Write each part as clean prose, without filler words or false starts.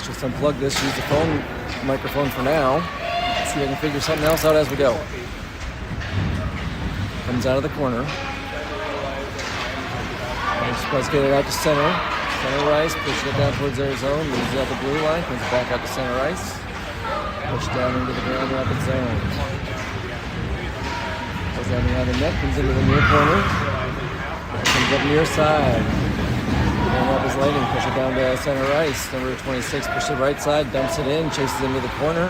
Let's just unplug this, use the phone microphone for now. See if I can figure something else out as we go. Comes out of the corner. Spuds get it out to center. Center ice, pushes it down towards their zone, loses out the blue line, comes back out to center ice. Push down into the Grand Rapids zone. Goes down behind the net, comes into the near corner. Comes up near side. Grand Rapids Lightning push it down to center ice. Number 26 pushes the right side, dumps it in, chases into the corner.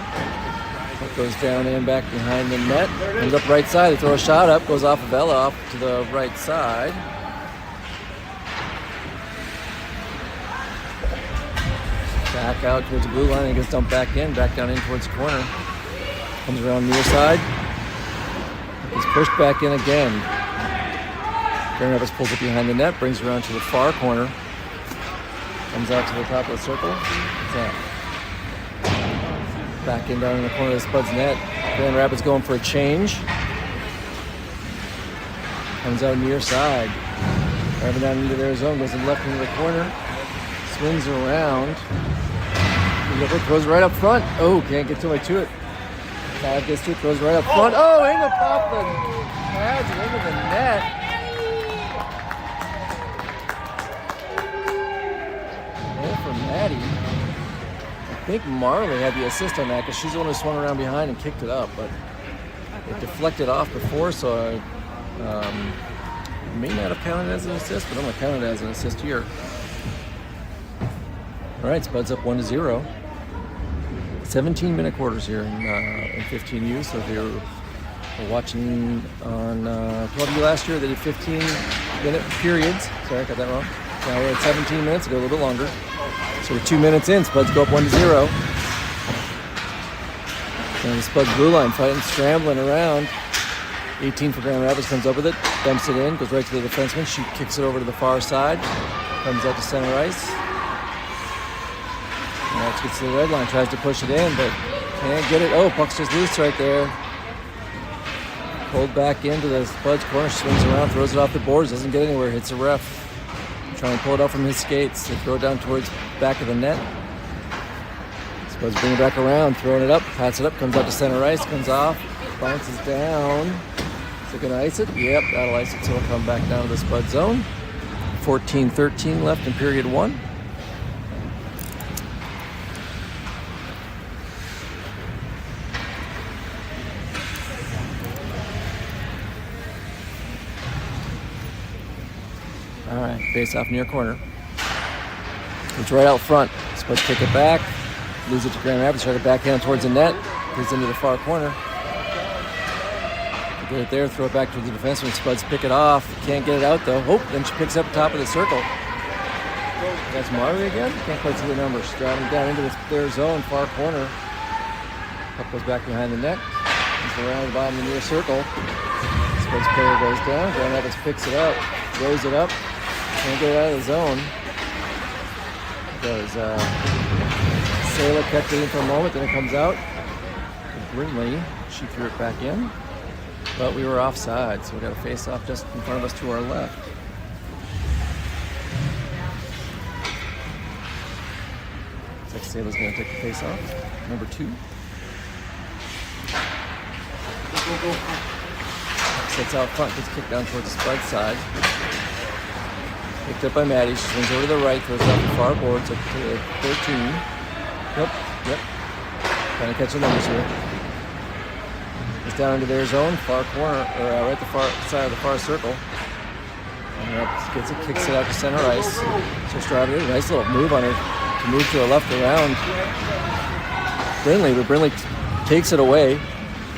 Goes down and back behind the net. Comes up right side, they throw a shot up, goes off of Ella off to the right side. Back out towards the blue line and gets dumped back in, back down in towards the corner. Comes around near side. He's pushed back in again. Grand Rapids pulls it behind the net, brings it around to the far corner. Comes out to the top of the circle. What's that? Back in down in the corner of the Spuds net. Grand Rapids going for a change. Comes out near side. Driving down into their zone, goes in left into the corner. Swings around. Throws right up front. Oh, can't get too much to it. Todd gets to it, throws right up front. Oh, ain't up off the pads and into the net. Goal for Maddie. I think Marley had the assist on that because she's the one who swung around behind and kicked it up, but it deflected off before, so I may not have counted as an assist, but I'm going to count it as an assist here. All right, Spuds up 1-0. 17-minute quarters here in 15U. So if you're watching on 12U last year, they did 15-minute periods. Sorry, I got that wrong. Now we're at 17 minutes, go a little bit longer. So we're 2 minutes in, Spuds go up 1-0. And the Spuds blue line fighting, scrambling around. 18 for Grand Rapids, comes up with it, dumps it in, goes right to the defenseman. She kicks it over to the far side, comes out to center ice. Now gets to the red line, tries to push it in, but can't get it. Oh, puck's just loose right there. Pulled back into the Spuds corner, swings around, throws it off the boards, doesn't get anywhere, hits a ref. Trying to pull it out from his skates. They throw it down towards back of the net. Spuds bring it back around, throwing it up, pats it up, comes out to center ice, comes off, bounces down. Is it going to ice it? Yep, that'll ice it, so it'll come back down to the Spud zone. 14-13 left in period one. All right, face off near corner. It's right out front. Spuds kick it back, lose it to Grand Rapids, try to backhand towards the net, gets into the far corner. Get it there, throw it back to the defenseman. Spuds pick it off, can't get it out though. Oh, then she picks up top of the circle. That's Marley again. Can't quite see the numbers. Driving down into their zone, far corner. Puck goes back behind the net. It's around the bottom of the near circle. Spuds player goes down. Grand Rapids picks it up, throws it up. Can't get it out of the zone. Because Sailor kept it in for a moment, then it comes out. Brindley, she threw it back in. But we were offside, so we got a face off just in front of us to our left. Looks like Sailor's going to take the face off. Number 2. Sits out front, gets kicked down towards the Spud side. Picked up by Maddie. She swings over to the right, throws it off the far boards up to 13. Yep. Trying to catch the numbers here. It's down into their zone, far corner, or right at the far side of the far circle. And gets it, kicks it out to center ice. So Strada did a nice little move on her to move to the left around Brindley, but Brindley takes it away,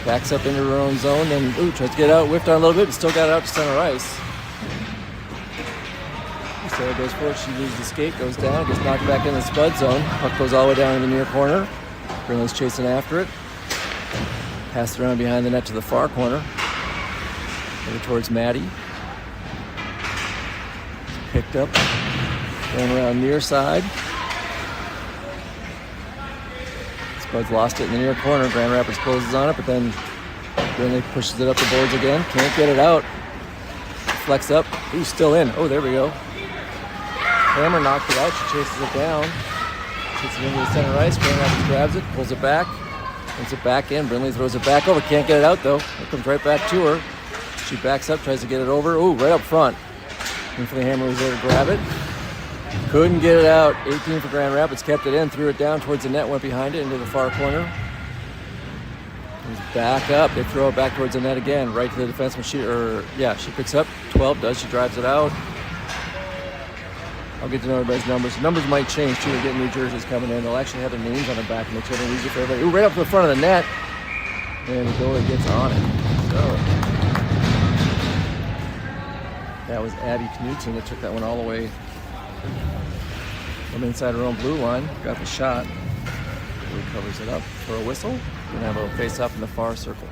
backs up into her own zone, then tries to get out, whiffed on a little bit, but still got it out to center ice. Sarah goes for it, she loses the skate, goes down, gets knocked back in the Spud zone. Puck goes all the way down in the near corner. Brindley's chasing after it. Passed around behind the net to the far corner. Over towards Maddie. Picked up. Going around near side. Spuds lost it in the near corner. Grand Rapids closes on it, but then Brindley pushes it up the boards again. Can't get it out. Flex up. Ooh, still in. Oh, there we go. Hammer knocked it out. She chases it down. Gets it into the center ice. Grand Rapids grabs it, pulls it back, puts it back in. Brindley throws it back over. Can't get it out though. It comes right back to her. She backs up, tries to get it over. Ooh, right up front. Thankfully, Hammer was there to grab it. Couldn't get it out. 18 for Grand Rapids. Kept it in, threw it down towards the net, went behind it into the far corner. Comes back up. They throw it back towards the net again, right to the defenseman. She picks up. 12 does. She drives it out. I'll get to know everybody's numbers. The numbers might change too. They're getting new jerseys coming in. They'll actually have their names on the back and make sure they're easy for everybody. Ooh, right up to the front of the net. And the goalie gets on it. So that was Abby Knudsen that took that one all the way from inside her own blue line. Got the shot. Blue covers it up for a whistle. We're going to have a face-off in the far circle.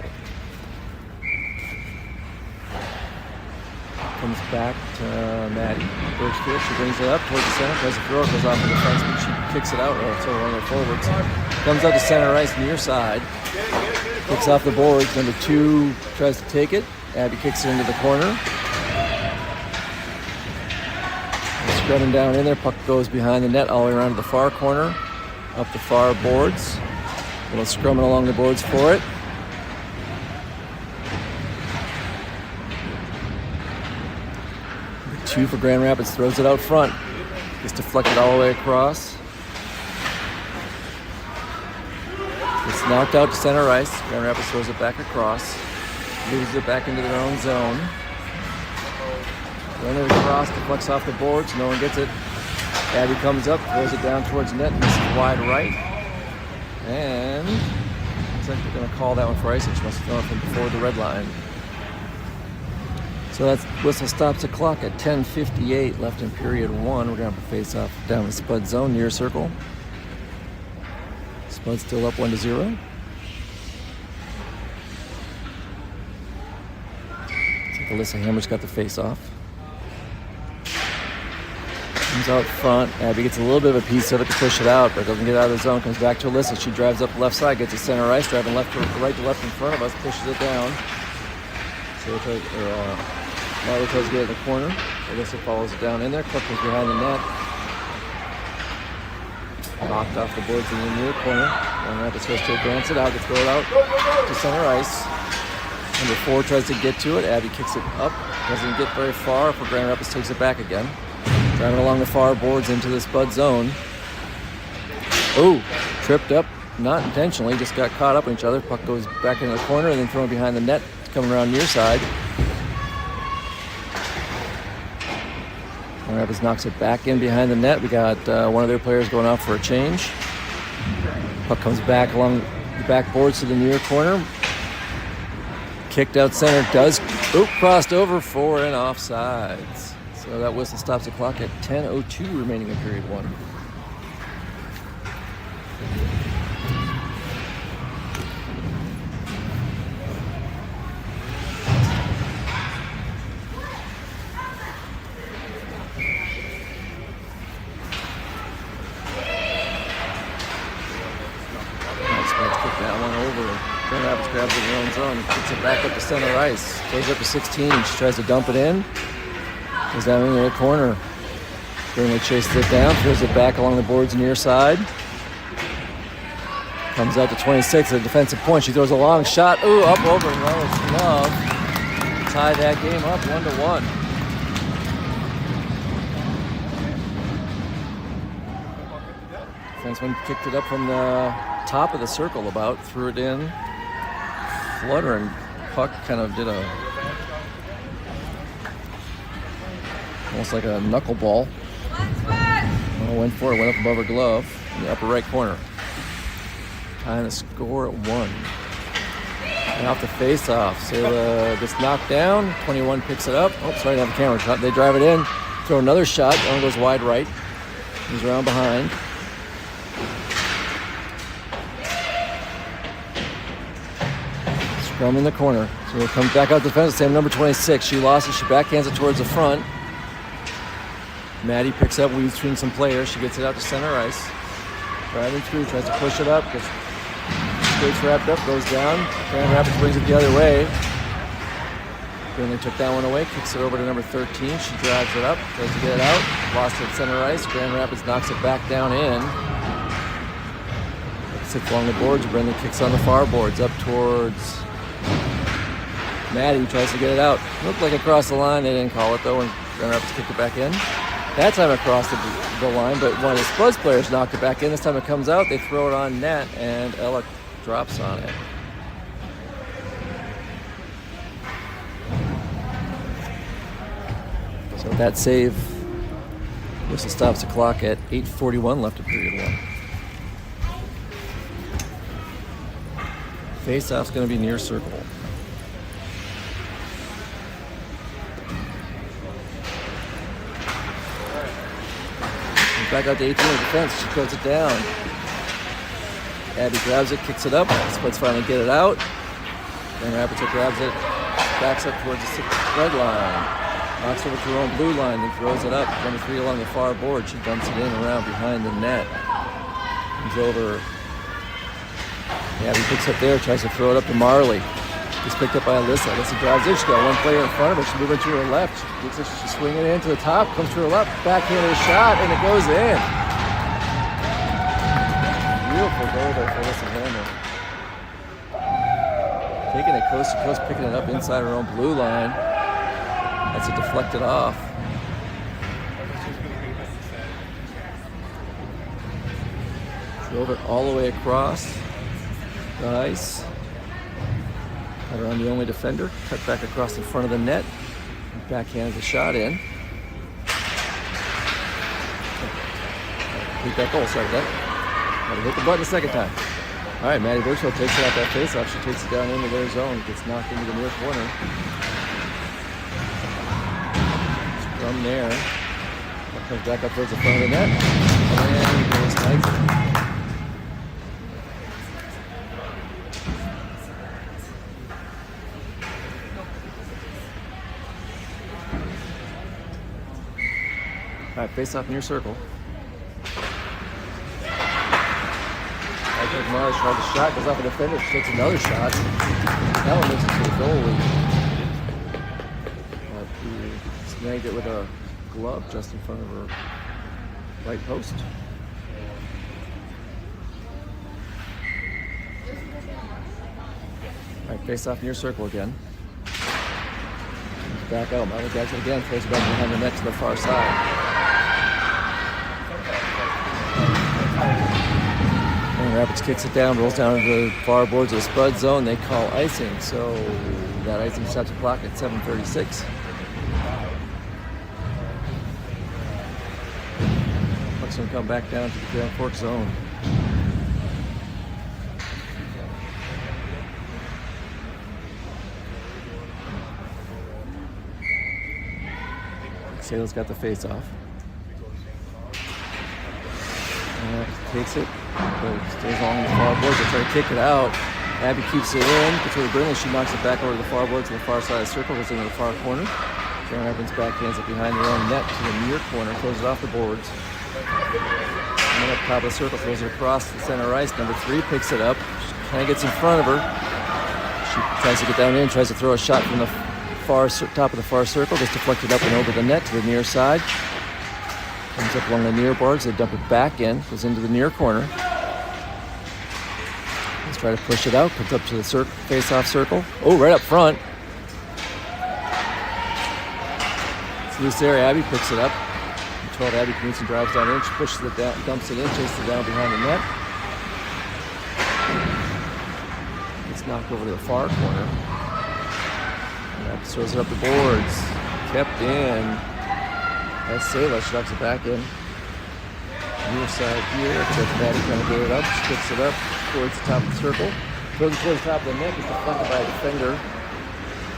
Comes back to Maddie. Birchfield, she brings it up towards the center, tries to throw it, goes off the defenseman. She kicks it out, so one of their forwards. Comes out to center ice, near side. Kicks off the boards. Number 2 tries to take it. Abby kicks it into the corner. Scrubbing down in there. Puck goes behind the net all the way around to the far corner. Up the far boards. A little scrumming along the boards for it. Number 2 for Grand Rapids throws it out front. Gets deflected all the way across. It's knocked out to center ice. Grand Rapids throws it back across. Moves it back into their own zone. Running across, deflects off the boards. No one gets it. Abby comes up, throws it down towards net. This is wide right. And looks like they're going to call that one for icing. She must have thrown it from before the red line. So that whistle stops the clock at 10:58 left in period 1. We're going to have a face-off down the Spud zone, near circle. Spud still up 1-0. Looks like Alyssa Hammer's got the face-off. Comes out front. Abby gets a little bit of a piece of it to push it out, but doesn't get out of the zone. Comes back to Alyssa. She drives up the left side, gets to center ice, driving right to left in front of us, pushes it down. So Marley tries to get it in the corner. Alyssa follows it down in there. Cook was behind the net. Knocked off the boards in the near corner. And Rapids tries to advance it out, to throw it out to center ice. Number 4 tries to get to it. Abby kicks it up. Doesn't get very far for Grand Rapids takes it back again. Driving along the far boards into the Spud zone. Oh, tripped up, not intentionally, just got caught up in each other. Puck goes back into the corner and then thrown behind the net, coming around near side. Rapids knocks it back in behind the net. We got one of their players going off for a change. Puck comes back along the back boards to the near corner. Kicked out center, crossed over for an offsides. So that whistle stops the clock at 10:02 remaining in period 1. Kick that one over. Grand Rapids grabs it in their own zone, gets it back up to center ice. Goes up to 16. She tries to dump it in. Goes down in the corner. Burnley chases it down, throws it back along the boards near side. Comes out to 26 at a defensive point. She throws a long shot. Ooh, up over Relish Love. Tie that game up 1-1. Defenseman kicked it up from the top of the circle threw it in. Fluttering puck kind of did almost like a knuckleball. Went for it, went up above her glove in the upper right corner. Tying the score at 1. And off the face-off. So gets knocked down. 21 picks it up. Oh, sorry, I have a camera shot. They drive it in. Throw another shot. One goes wide right. He's around behind. Scrum in the corner. So it comes back out the defense. Same number 26. She lost it. She backhands it towards the front. Maddie picks up, weaves between some players. She gets it out to center ice. Driving through, tries to push it up. Gets skates wrapped up, goes down. Grand Rapids brings it the other way. Brindley took that one away, kicks it over to number 13. She drives it up, tries to get it out. Lost it at center ice. Grand Rapids knocks it back down in. Sits along the boards. Brendan kicks on the far boards up towards Maddie. Tries to get it out. Looked like across the line. They didn't call it though, and Grand Rapids kicked it back in. That time across the line, but one of the Spuds players knocked it back in. This time it comes out. They throw it on net, and Ella drops on it. So that save whistle stops the clock at 8:41 left of period 1. Face-off's going to be near circle. Back out to 18 in defense. She throws it down. Abby grabs it, kicks it up. Spuds finally get it out. Then Rapids grabs it, backs up towards the red line. Knocks over to her own blue line, then throws it up. Number 3 along the far board. She dumps it in around behind the net. Comes over. Abby picks up there, tries to throw it up to Marley. It's picked up by Alyssa. Alyssa drives in. She's got one player in front of her. She's moving to her left. She's swinging it into the top. Comes to her left. Backhanded shot, and it goes in. Beautiful goal there for Alyssa Handel. Taking it coast to coast, picking it up inside her own blue line. That's it deflected off. Drove it all the way across the ice. Cut around the only defender. Cut back across the front of the net. Backhanded the shot in. Beat that goal, sorry that. Got to hit the button a second time. All right, Maddie Birchfield takes it out that faceoff. She takes it down into their zone. Gets knocked into the near corner. From there, comes back up towards the front of the net, and goes nice. All right, face off near circle. Morris tried the shot, goes off the defender, takes another shot. That one makes it to the goalie. He snagged it with a glove just in front of her right post. All right, face off near circle again. Back out, Marley gets it again, throws it back behind the net to the far side. Rapids kicks it down, rolls down into the far boards of the Spud zone. They call icing, so that icing stops the clock at 7:36. Puck's gonna come back down to the Grand Forks zone. Sale's got the face off. Takes it, but stays along the far boards. They try to kick it out. Abby keeps it in, gets rid of Brinley. She knocks it back over the far boards to the far side of the circle, goes into the far corner. Grand Rapids backhands it behind their own net to the near corner, throws it off the boards. And then up top of the circle, throws it across the center ice. Number 3 picks it up. She kind of gets in front of her. She tries to get down in, tries to throw a shot from the far top of the far circle, gets deflected up and over the net to the near side. Comes up along the near boards, they dump it back in, goes into the near corner. Let's try to push it out, comes up to the face-off circle. Oh, right up front. It's loose there, Abby picks it up. 12 Abby Knudsen drives down in, she pushes it down, dumps it in, chases it down behind the net. Gets knocked over to the far corner. Rapids throws it up the boards, kept in. That's Sayla, she knocks it back in. Near side here, that's Maddie trying to get it up. She picks it up towards the top of the circle. Throws it towards the top of the net, gets deflected by a defender.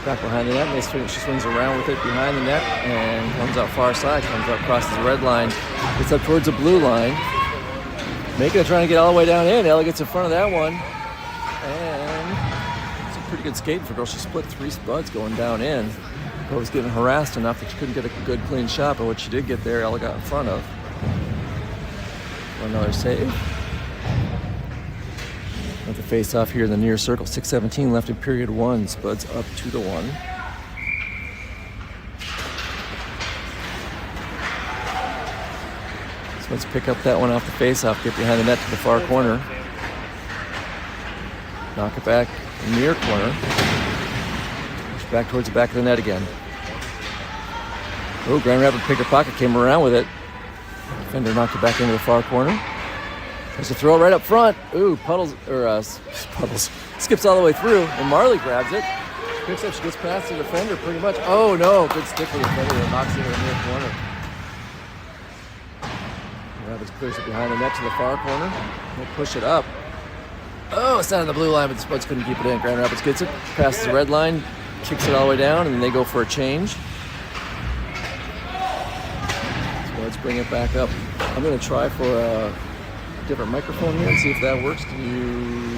Back behind the net, and she swings around with it behind the net and comes out far side, comes out across the red line, gets up towards the blue line. Making it, trying to get all the way down in. Ella gets in front of that one. And it's a pretty good skating for a girl. She split 3 Spuds going down in. Girl was getting harassed enough that she couldn't get a good clean shot, but what she did get there, Ella got in front of. Another save. With the face off here in the near circle, 6:17 left in period 1. Spuds up 2-1. So let's pick up that one off the face off, get behind the net to the far corner. Knock it back near corner. Push back towards the back of the net again. Oh, Grand Rapids picker pocket came around with it. Defender knocked it back into the far corner. There's a throw right up front. Ooh, Puddles skips all the way through, and Marley grabs it. She picks up, she gets past the defender pretty much. Oh no, good stick for the defender that knocks it into the near corner. Rapids clears it behind the net to the far corner. We'll push it up. Oh, it's down on the blue line, but the Spuds couldn't keep it in. Grand Rapids gets it, passes the red line, kicks it all the way down, and then they go for a change. So let's bring it back up. I'm going to try for a different microphone here and see if that works. Can you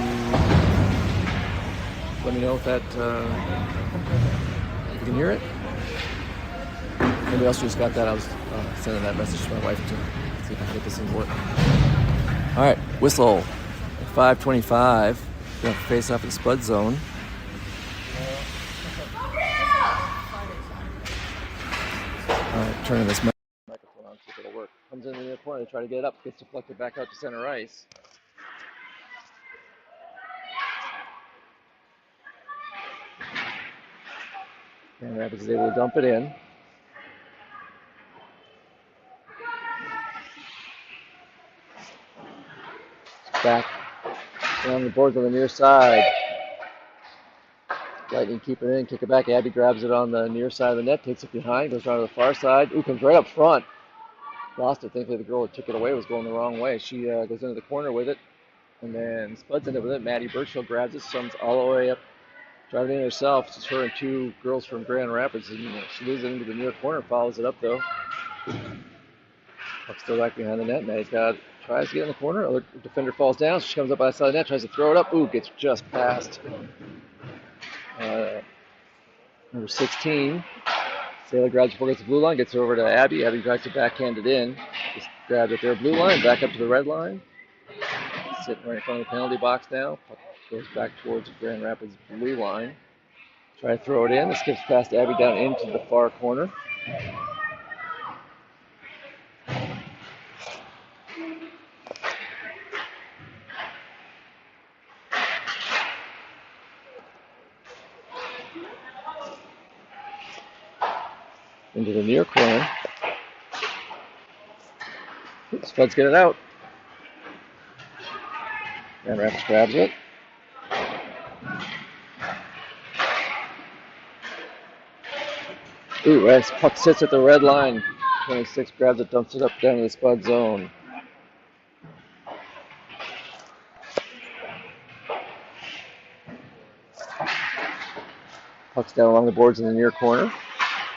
let me know if that you can hear it? Anybody else just got that? I was sending that message to my wife to see if I can get this thing to work. All right, whistle. 5:25. Going to face off in the Spud zone. All right, turning this microphone on, see if it'll work. Comes in the near corner, they try to get it up, gets deflected back out to center ice. And Rapids is able to dump it in. Back down the boards on the near side. Lightning keep it in, kick it back. Abby grabs it on the near side of the net, takes it behind, goes around to the far side. Ooh, comes right up front. Lost it. Thankfully, the girl that took it away was going the wrong way. She goes into the corner with it, and then Spuds into it with it. Maddie Birchfield grabs it, comes all the way up, driving in herself. It's her and two girls from Grand Rapids, and she moves it into the near corner, follows it up though. Puck's still back behind the net. Maddie's tries to get in the corner. Other defender falls down. She comes up by the side of the net, tries to throw it up. Ooh, gets just past number 16. Sailor grabs before it gets the blue line, gets it over to Abby. Abby tries to backhand it in. Just grabs it there, blue line, back up to the red line. Sitting right in front of the penalty box now. Puck goes back towards Grand Rapids blue line. Try to throw it in. It skips past Abby down into the far corner. Into the near corner. Spuds get it out. Grand Rapids grabs it. Ooh, as puck sits at the red line. 26 grabs it, dumps it up down to the Spud zone. Puck's down along the boards in the near corner.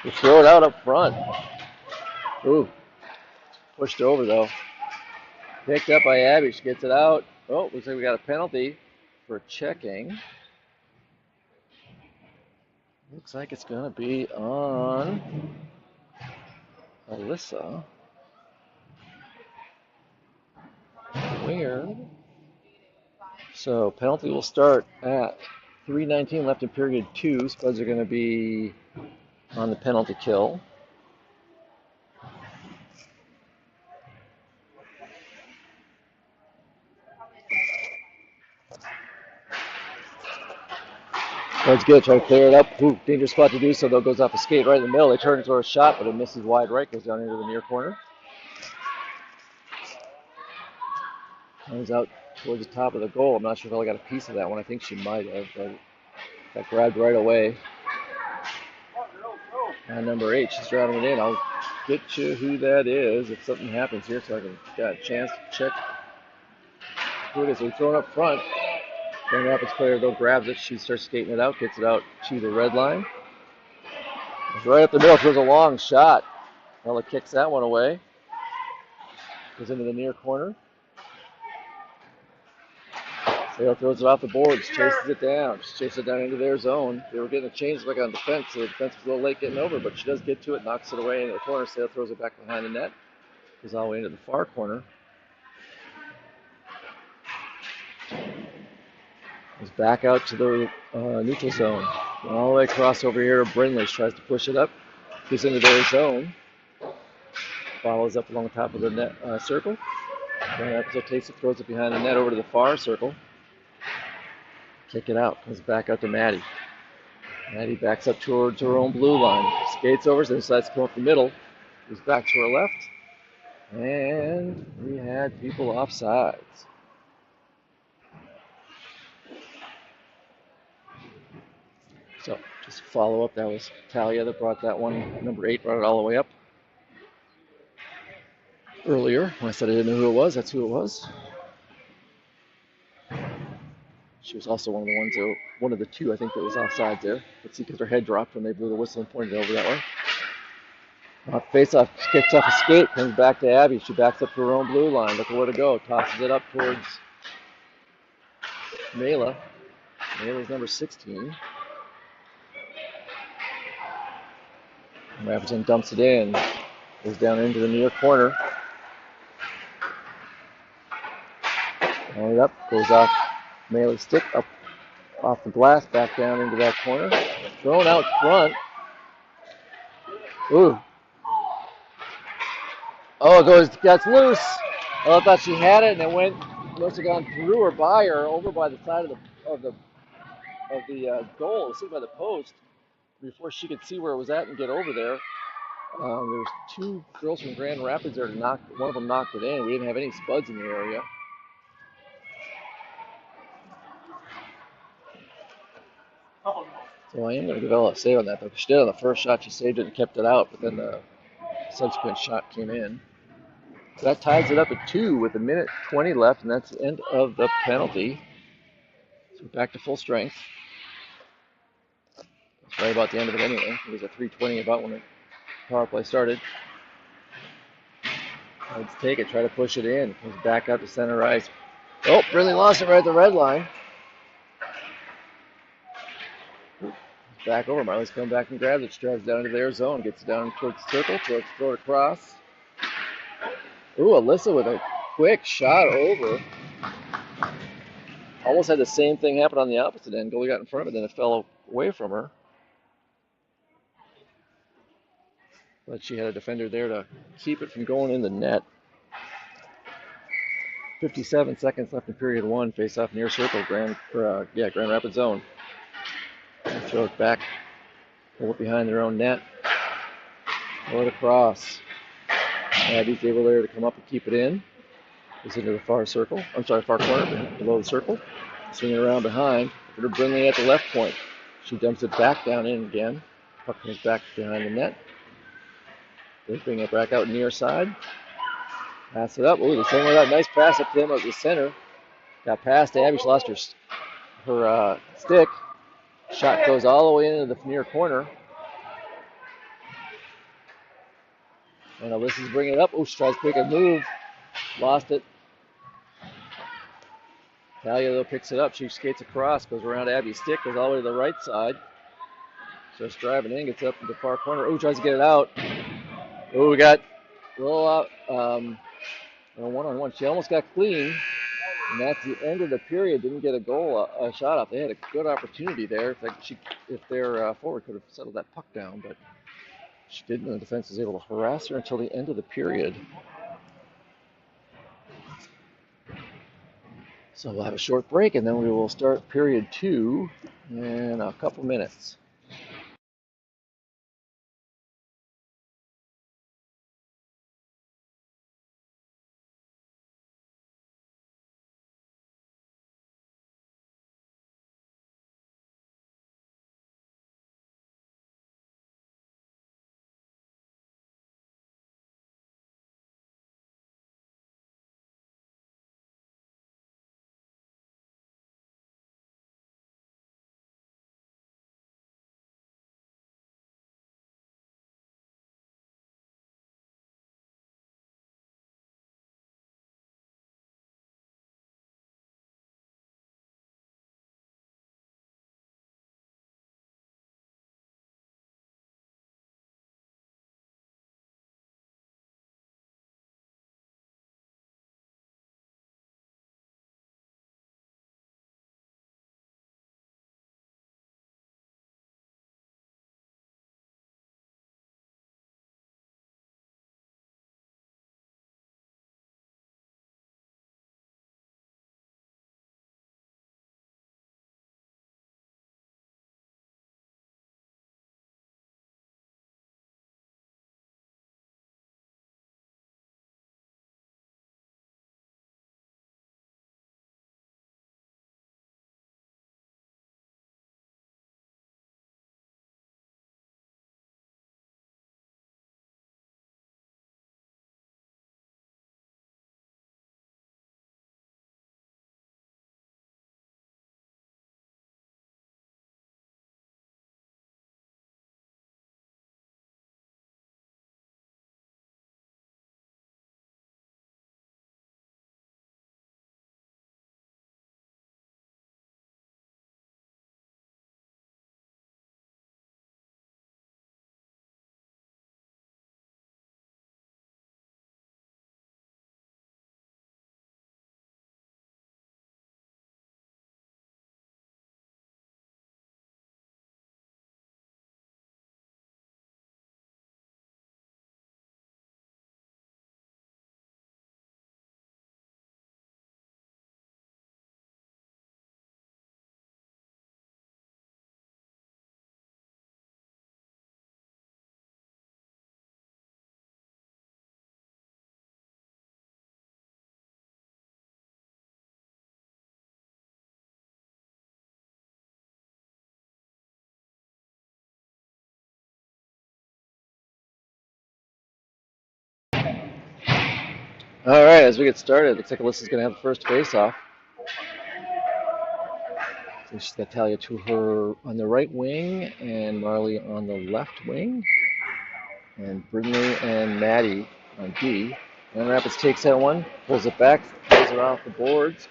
We throw it out up front. Ooh. Pushed over though. Picked up by Abby. She gets it out. Oh, looks like we got a penalty for checking. Looks like it's going to be on Alyssa. Weird. So penalty will start at 3:19 left in period 2. Spuds are going to be on the penalty kill. That's good. Try to clear it up. Ooh, dangerous spot to do so, though. Goes off a skate right in the middle. They turn it toward a shot, but it misses wide right. Goes down into the near corner. Comes out towards the top of the goal. I'm not sure if I got a piece of that one. I think she might have. But got grabbed right away. And number 8, she's driving it in. I'll get you who that is if something happens here, so I can got a chance to check who it is. So we throw it up front. Grand Rapids player though grabs it. She starts skating it out, gets it out to the red line. It's right up the middle. Throws a long shot. Ella kicks that one away. Goes into the near corner. Sale throws it off the boards, chases it down. She chases it down into their zone. They were getting a change like on defense, so the defense was a little late getting over, but she does get to it, knocks it away into the corner. Sale throws it back behind the net. Goes all the way into the far corner. Goes back out to the neutral zone. All the way across over here to Brindley. She tries to push it up. Goes into their zone. Follows up along the top of the net circle. Grand Rapids takes it, throws it behind the net over to the far circle. Kick it out. Comes back out to Maddie. Maddie backs up towards her own blue line. Skates over, so decides to come up the middle. Goes back to her left. And we had people offsides. So just follow up. That was Talia that brought that one. Number 8 brought it all the way up. Earlier, when I said I didn't know who it was, that's who it was. She was also one of the ones that, one of the two, I think, that was offside there. Let's see, because her head dropped when they blew the whistle and pointed it over that way. Face off, kicks off a skate, comes back to Abby. She backs up to her own blue line. Look at where to go. Tosses it up towards Mela. Mela's number 16. Rapids dumps it in. Goes down into the near corner. On it up, goes off Mela's stick, up off the glass, back down into that corner. Thrown out front. Ooh. Oh, it gets loose. Oh, I thought she had it, and it went. Must have gone through or by her, over by the side of the goal, sit by the post, before she could see where it was at and get over there. There was two girls from Grand Rapids there to knock. One of them knocked it in. We didn't have any Spuds in the area. So I am going to give Ella a save on that, though. She did on the first shot. She saved it and kept it out, but then the subsequent shot came in. So that ties it up at 2 with 1:20 left, and that's the end of the penalty. So we're back to full strength. That's right about the end of it anyway. It was at 3:20 about when the power play started. Let's take it, try to push it in. Comes back out to center ice. Oh, really lost it right at the red line. Back over. Marley's coming back and grabs it. She drives down into their zone. Gets it down towards the circle. Throw it across. Ooh, Alyssa with a quick shot over. Almost had the same thing happen on the opposite end. Goalie got in front of it, then it fell away from her. But she had a defender there to keep it from going in the net. 57 seconds left in period 1. Face off near circle. Grand Rapids zone. Throw it back. Pull it behind their own net. Throw it across. Abby's able there to come up and keep it in. Goes into the far corner, below the circle. Swinging around behind. Put her Brindley at the left point. She dumps it back down in again. Puck comes back behind the net. They bring it back out near side. Pass it up. Ooh, the same way that nice pass up to him at the center. Got past Abby. She lost her stick. Shot goes all the way into the near corner. And Alyssa's bringing it up. Oh, she tries to make a move. Lost it. Talia, though, picks it up. She skates across, goes around Abby's stick, goes all the way to the right side. Starts driving in, gets up to the far corner. Oh, tries to get it out. Oh, we got roll out one-on-one. She almost got clean. And that's the end of the period. Didn't get a shot off. They had a good opportunity there. If their forward could have settled that puck down, but she didn't. And the defense was able to harass her until the end of the period. So we'll have a short break, and then we will start period 2 in a couple minutes. All right, as we get started, looks like Alyssa's going to have the first face-off. So she's got Talia to her on the right wing and Marley on the left wing. And Brindley and Maddie on D. Grand Rapids takes that one, pulls it back, pulls it off the boards.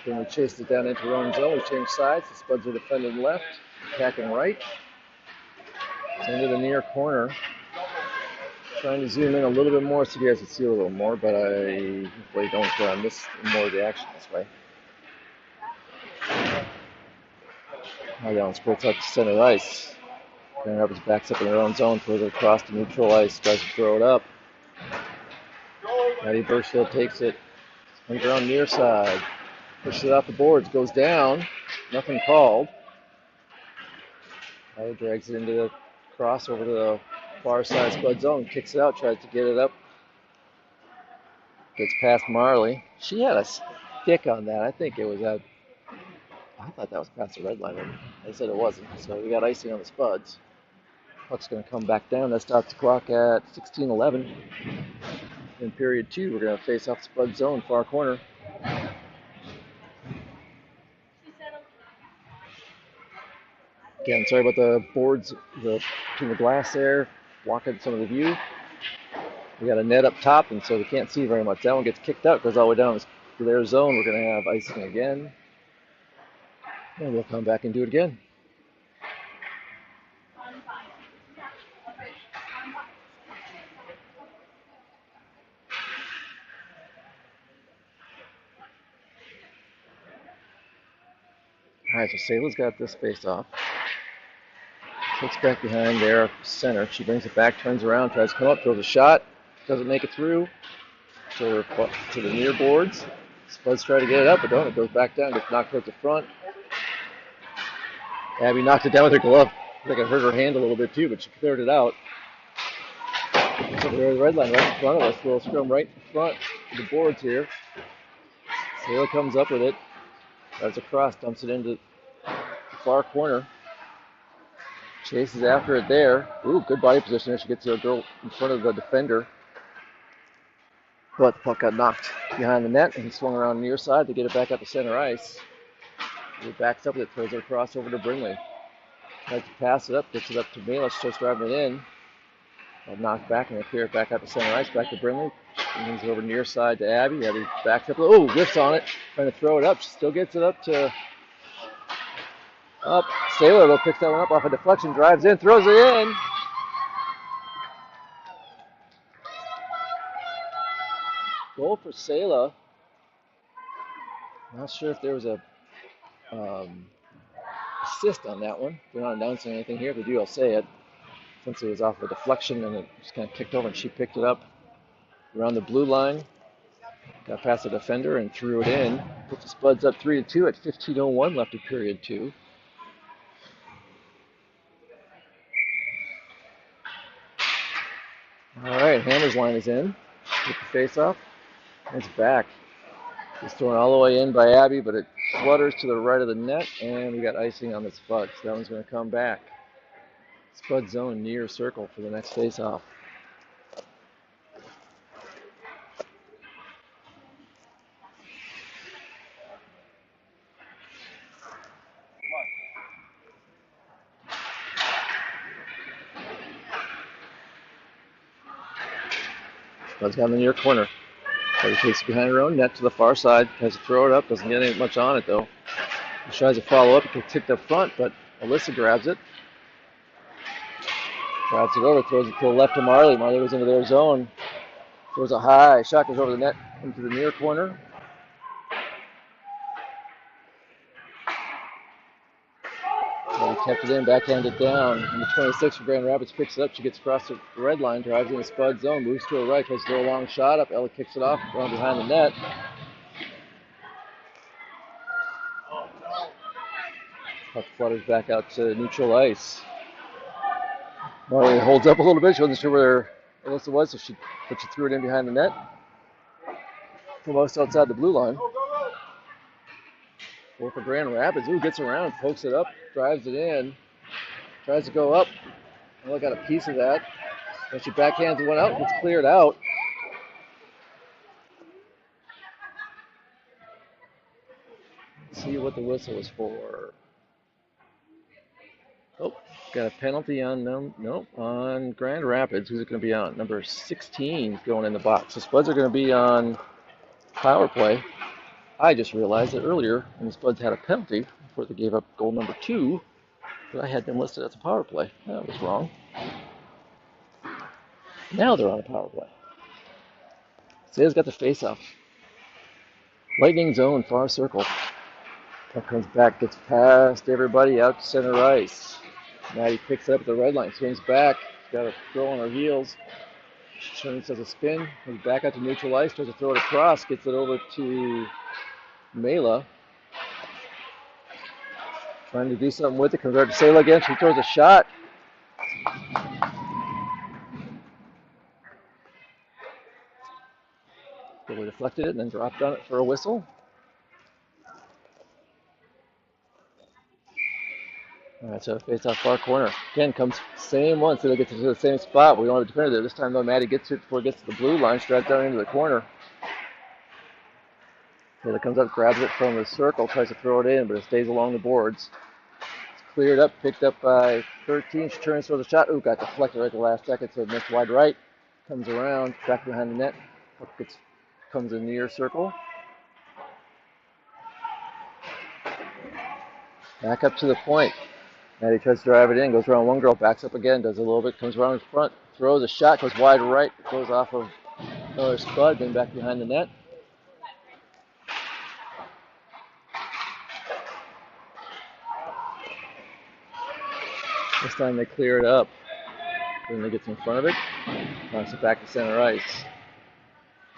Then we chase it down into her own zone. We change sides. The Spuds are defending left, attacking right. It's into the near corner. Trying to zoom in a little bit more so you guys can see a little more, but I hopefully don't miss more of the action this way. Now down squirts out to center ice. Grand Rapids backs up in their own zone, throws it across to neutral ice, tries to throw it up. Maddie Birchfield takes it. Underground near side. Pushes it off the boards, goes down. Nothing called. Maddie drags it into the cross over to the far side Spud zone, kicks it out, tries to get it up. Gets past Marley. She had a stick on that. I think it was at. I thought that was past the red line. They said it wasn't. So we got icing on the Spuds. Puck's going to come back down. That stops the clock at 16:11. In period 2, we're going to face off Spud zone, far corner. Again, sorry about the boards between the glass there, blocking some of the view. We got a net up top, and so we can't see very much. That one gets kicked out, goes all the way down to their zone. We're going to have icing again. And we'll come back and do it again. All right, so Sayla's got this face off. Kicks back behind there, center. She brings it back, turns around, tries to come up, throws a shot. Doesn't make it through to the near boards. Spuds try to get it up, but don't. It goes back down, gets knocked towards the front. Abby knocked it down with her glove. I think it hurt her hand a little bit too, but she cleared it out. So there's the red line right in front of us. Little scrum right in front of the boards here. Sayla comes up with it. Drives across, dumps it into the far corner. Chases after it there. Ooh, good body position there. She gets the girl in front of the defender. But the puck got knocked behind the net, and he swung around near side to get it back up to center ice. He backs up with it, throws it across over to Brindley. Tries to pass it up, gets it up to Mela, starts driving it in. Knocked back, and they clear it back up to center ice, back to Brindley. Moves over near side to Abby. Abby backs up. Oh, whiffs on it, trying to throw it up. She still gets it up to up. Saylor will pick that one up off a deflection, drives in, throws it in. Goal for Sayla. Not sure if there was a assist on that one. They're not announcing anything here. If they do, I'll say it. Since it was off a deflection and it just kind of kicked over, and she picked it up around the blue line. Got past the defender and threw it in. Puts the Spuds up 3-2 at 15:01 left of period 2. All right, Hammer's line is in. With the face-off. It's back. It's thrown all the way in by Abby, but it flutters to the right of the net, and we got icing on the Spuds. That one's going to come back. Spud zone near circle for the next face-off. Spud's got in the near corner. So he takes it behind her own net to the far side, tries to throw it up, doesn't get much on it though. He tries to follow up, it gets tipped up front, but Alyssa grabs it. Drives it over, throws it to the left of Marley. Marley goes into their zone. Throws a high shot, goes over the net into the near corner. Marley kept it in, backhanded down. Number 26 for Grand Rapids picks it up. She gets across the red line, drives in the Spud zone, moves to her right, tries to throw a long shot up. Ella kicks it off, going behind the net. Puck flutters back out to neutral ice. Marley holds up a little bit. She wasn't sure where Alyssa was, so she threw it in behind the net. Almost outside the blue line. Goal for Grand Rapids. Ooh, gets around, pokes it up, drives it in. Tries to go up. Ella got a piece of that. Then she backhands one out, gets cleared out. see what the whistle was for. Oh, got a penalty on them. Nope, on Grand Rapids. Who's it going to be on? Number 16 going in the box. The Spuds are going to be on power play. I just realized that earlier when the Spuds had a penalty before they gave up goal number 2, that I had them listed as a power play. That was wrong. Now they're on a power play. Say's got the face-off. Lightning zone, far circle. Puck comes back, gets past everybody out to center ice. Maddie picks it up at the red line, swings back. She's got a throw on her heels. She turns, does a spin, comes back out to neutral ice, tries to throw it across, gets it over to Mela. Trying to do something with it, comes over to Sayla again. She throws a shot. Goalie deflected it and then dropped on it for a whistle. All right, so face off far corner. Again, comes same one, so they get to the same spot. We don't have a defender there. This time, though, Maddie gets to it before it gets to the blue line, strides down into the corner. Taylor comes up, grabs it from the circle, tries to throw it in, but it stays along the boards. It's cleared up, picked up by 13. She turns for the shot. Ooh, got deflected right at the last second, so it missed wide right. Comes around, back behind the net. Comes in near circle. Back up to the point. Maddie tries to drive it in, goes around one girl, backs up again, does a little bit, comes around in front, throws a shot, goes wide right, goes off of another Spud, then back behind the net. This time they clear it up. Then they get in front of it, knocks it back to center ice.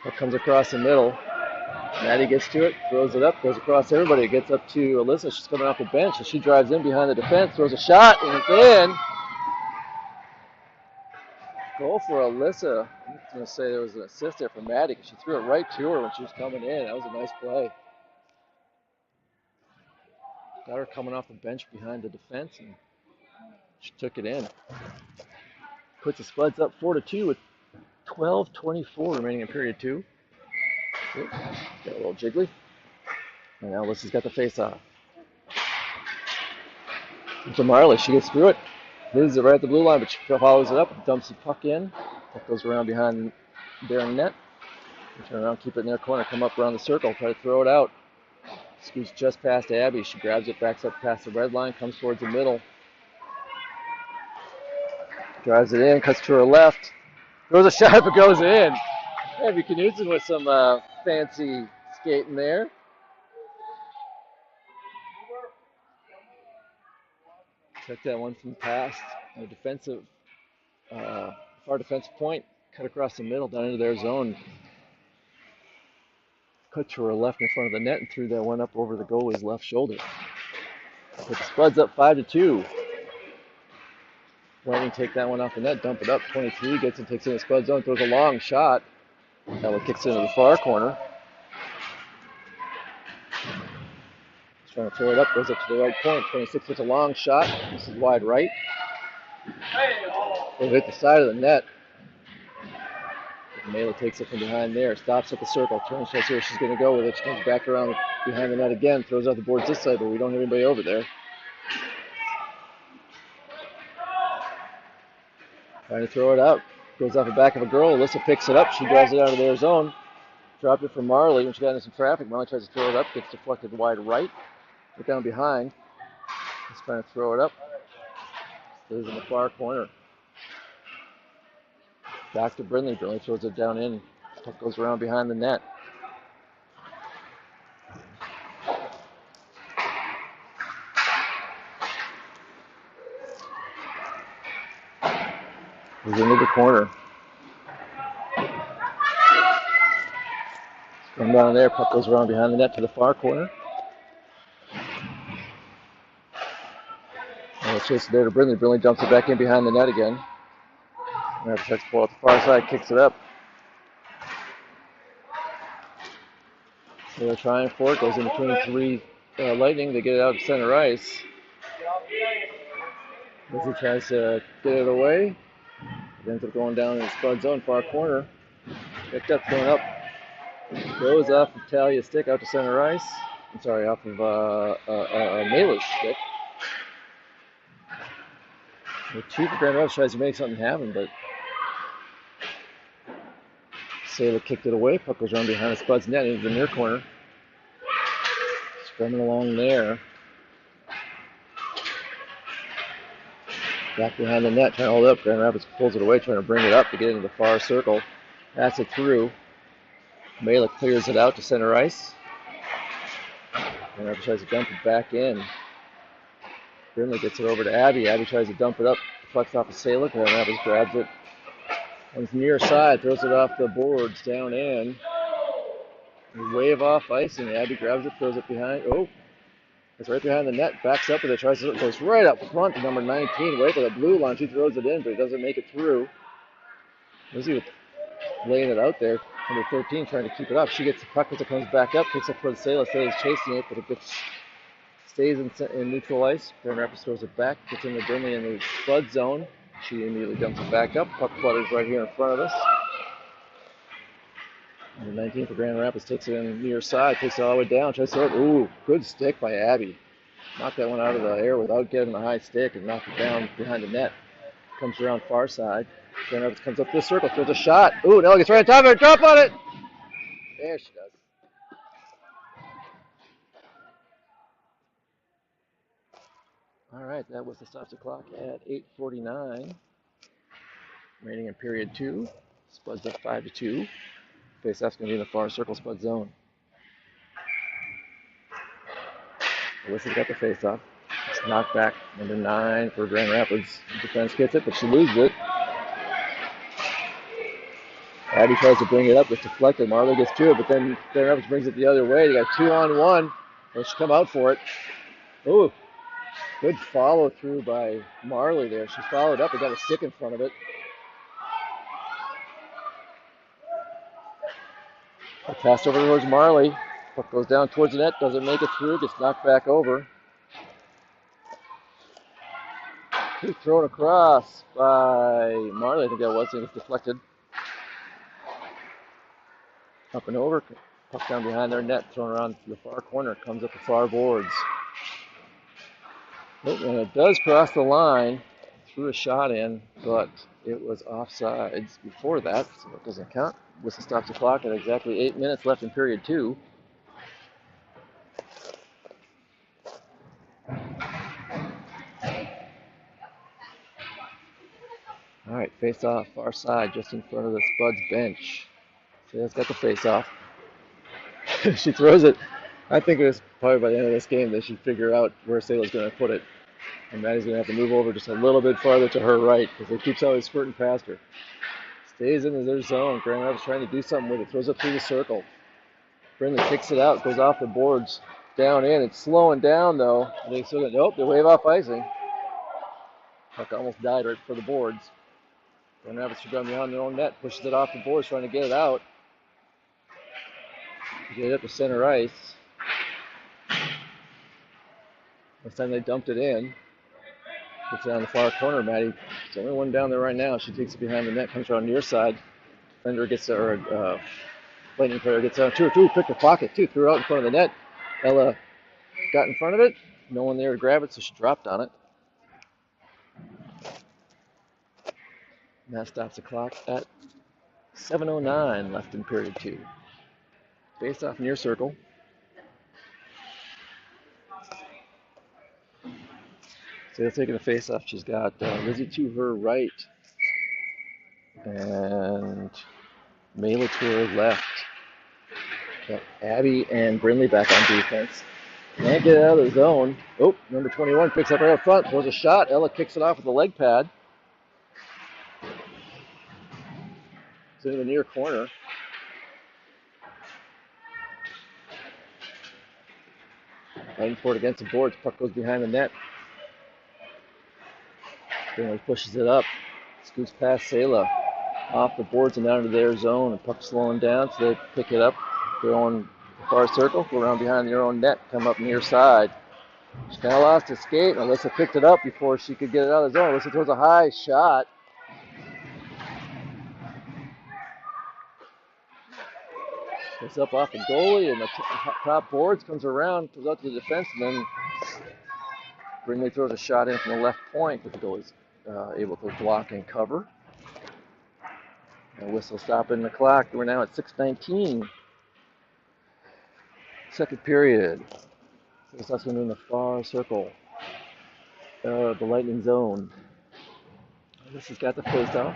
Puck comes across the middle. Maddie gets to it, throws it up, goes across everybody. It gets up to Alyssa. She's coming off the bench, and she drives in behind the defense, throws a shot, and it's in. Goal for Alyssa. I'm going to say there was an assist there for Maddie because she threw it right to her when she was coming in. That was a nice play. Got her coming off the bench behind the defense, and she took it in. Puts the Spuds up 4-2 with 12:24 remaining in period 2. Oops, got a little jiggly. And now Alyssa's got the face-off. To Marley, she gets through it. Loses it right at the blue line, but she follows it up, dumps the puck in. Puck goes around behind their net. They turn around, keep it in their corner, come up around the circle, try to throw it out. Scoots just past Abby. She grabs it, backs up past the red line, comes towards the middle. Drives it in, cuts to her left. Throws a shot, but goes in. Abby Knudsen with some fancy skating there. Took that one from past the defensive, far defensive point, cut across the middle down into their zone. Cut to her left in front of the net and threw that one up over the goalie's left shoulder. But the Spuds up 5-2. Lightning take that one off the net, dump it up. 23 gets it, takes it in the Spud zone, throws a long shot. That one kicks into the far corner. He's trying to throw it up, goes up to the right point. 26 with a long shot. This is wide right. It'll hit the side of the net. Mela takes it from behind there, stops at the circle, turns, tries to see where she's going to go with it. She comes back around behind the net again, throws out the boards this side, but we don't have anybody over there. Trying to throw it out. Goes off the back of a girl. Alyssa picks it up. She drives it out of their zone. Dropped it for Marley when she got into some traffic. Marley tries to throw it up. Gets deflected wide right. Get down behind. Just trying to throw it up. Stays in the far corner. Back to Brindley. Brindley throws it down in. Puck goes around behind the net. He's into the corner. Come down there. Puck goes around behind the net to the far corner. And chase it there to Brindley. Brindley dumps it back in behind the net again. And tries to pull out the far side, kicks it up. They're trying for it. Goes in between three Lightning. They get it out to center ice. Lizzie tries to get it away. It ends up going down in the Spud zone, far corner. Picked up, going up. Goes off of Talia's stick out to center ice. I'm sorry, off of Mailer's stick. The two for Grand Rapids tries to make something happen, but Sailor kicked it away. Puck goes around behind the Spuds net into the near corner. Scrumming along there. Back behind the net, trying to hold it up. Grand Rapids pulls it away, trying to bring it up to get into the far circle. Pass it through. Malik clears it out to center ice. Grand Rapids tries to dump it back in. Brindley gets it over to Abby. Abby tries to dump it up. Deflects off of Sailor. Grand Rapids grabs it. Comes near side, throws it off the boards, down in. Wave off icing. Abby grabs it, throws it behind. Oh, it's right behind the net. Backs up with it. Tries to goes right up front to number 19. Wait for the blue line. She throws it in, but it doesn't make it through. Lizzie laying it out there. Number 13 trying to keep it up. She gets the puck as it comes back up. Kicks up for the Sailor. Sailor's chasing it, but it stays in neutral ice. Grand Rapids throws it back. Gets into Brindley in the Spud zone. She immediately dumps it back up. Puck flutters right here in front of us. Number 19 for Grand Rapids takes it in near side, takes it all the way down, tries to ooh, good stick by Abby. Knocked that one out of the air without getting the high stick and knocked it down behind the net. Comes around far side. Grand Rapids comes up this circle, throws a shot. Ooh, Nella gets right on top of it, drop on it! There she does. All right, that was the stops the clock at 8:49. Remaining in period 2. Spuds up 5-2. Face-off's going to be in the far circle Spud zone. Alyssa's got the face-off. It's knocked back. Number 9 for Grand Rapids. Defense gets it, but she loses it. Abby tries to bring it up. It's deflected. Marley gets to it, but then Grand Rapids brings it the other way. They got 2-on-1. They should come out for it. Ooh, good follow through by Marley there. She followed up and got a stick in front of it. Pass over towards Marley. Puck goes down towards the net, doesn't make it through, gets knocked back over. Thrown across by Marley, I think that was, and it's deflected. Up and over, puck down behind their net, thrown around the far corner, comes up the far boards. Oh, and it does cross the line, threw a shot in, but it was offsides before that, so it doesn't count. Whistle stops the clock at exactly 8 minutes left in period 2. All right, face off, far side, just in front of the Spuds bench. So that's got the face off. She throws it. I think it was probably by the end of this game that she'd figure out where Sailor's going to put it. And Maddie's going to have to move over just a little bit farther to her right because it keeps always skirting past her. Stays in their zone. Grand Rapids trying to do something with it. Throws up through the circle. Brindley kicks it out. Goes off the boards. Down in. It's slowing down though. They still got, nope, they wave off icing. Puck almost died right before the boards. Grand Rapids should go behind their own net. Pushes it off the boards trying to get it out. Get it up to center ice. This time they dumped it in. Gets it on the far corner. Maddie, it's the only one down there right now. She takes it behind the net, comes around near side. Defender gets it, or Lightning player gets out. 2-2, picked the pocket too, threw it out in front of the net. Ella got in front of it. No one there to grab it, so she dropped on it. And that stops the clock at 7:09 left in period 2. Face off near circle. So they're taking a face off. She's got Lizzie to her right and Mela to her left. Got Abby and Brindley back on defense. Can't get it out of the zone. Oh, number 21 picks up right up front. Throws a shot. Ella kicks it off with the leg pad. It's in the near corner. Fighting for it against the boards. Puck goes behind the net. Brindley pushes it up. Scoots past Sela. Off the boards and down to their zone. And puck slowing down, so they pick it up. Go on the far circle. Go around behind their own net. Come up near side. She kind of lost his skate. And Alyssa picked it up before she could get it out of the zone. Alyssa throws a high shot. Goes up off the goalie, and the top boards, comes around, goes out to the defense, and then Brindley throws a shot in from the left point, but the goalie's able to block and cover. And whistle stopping the clock. We're now at 6:19. Second period. This is in the far circle. The Lightning zone. This has got the face-off.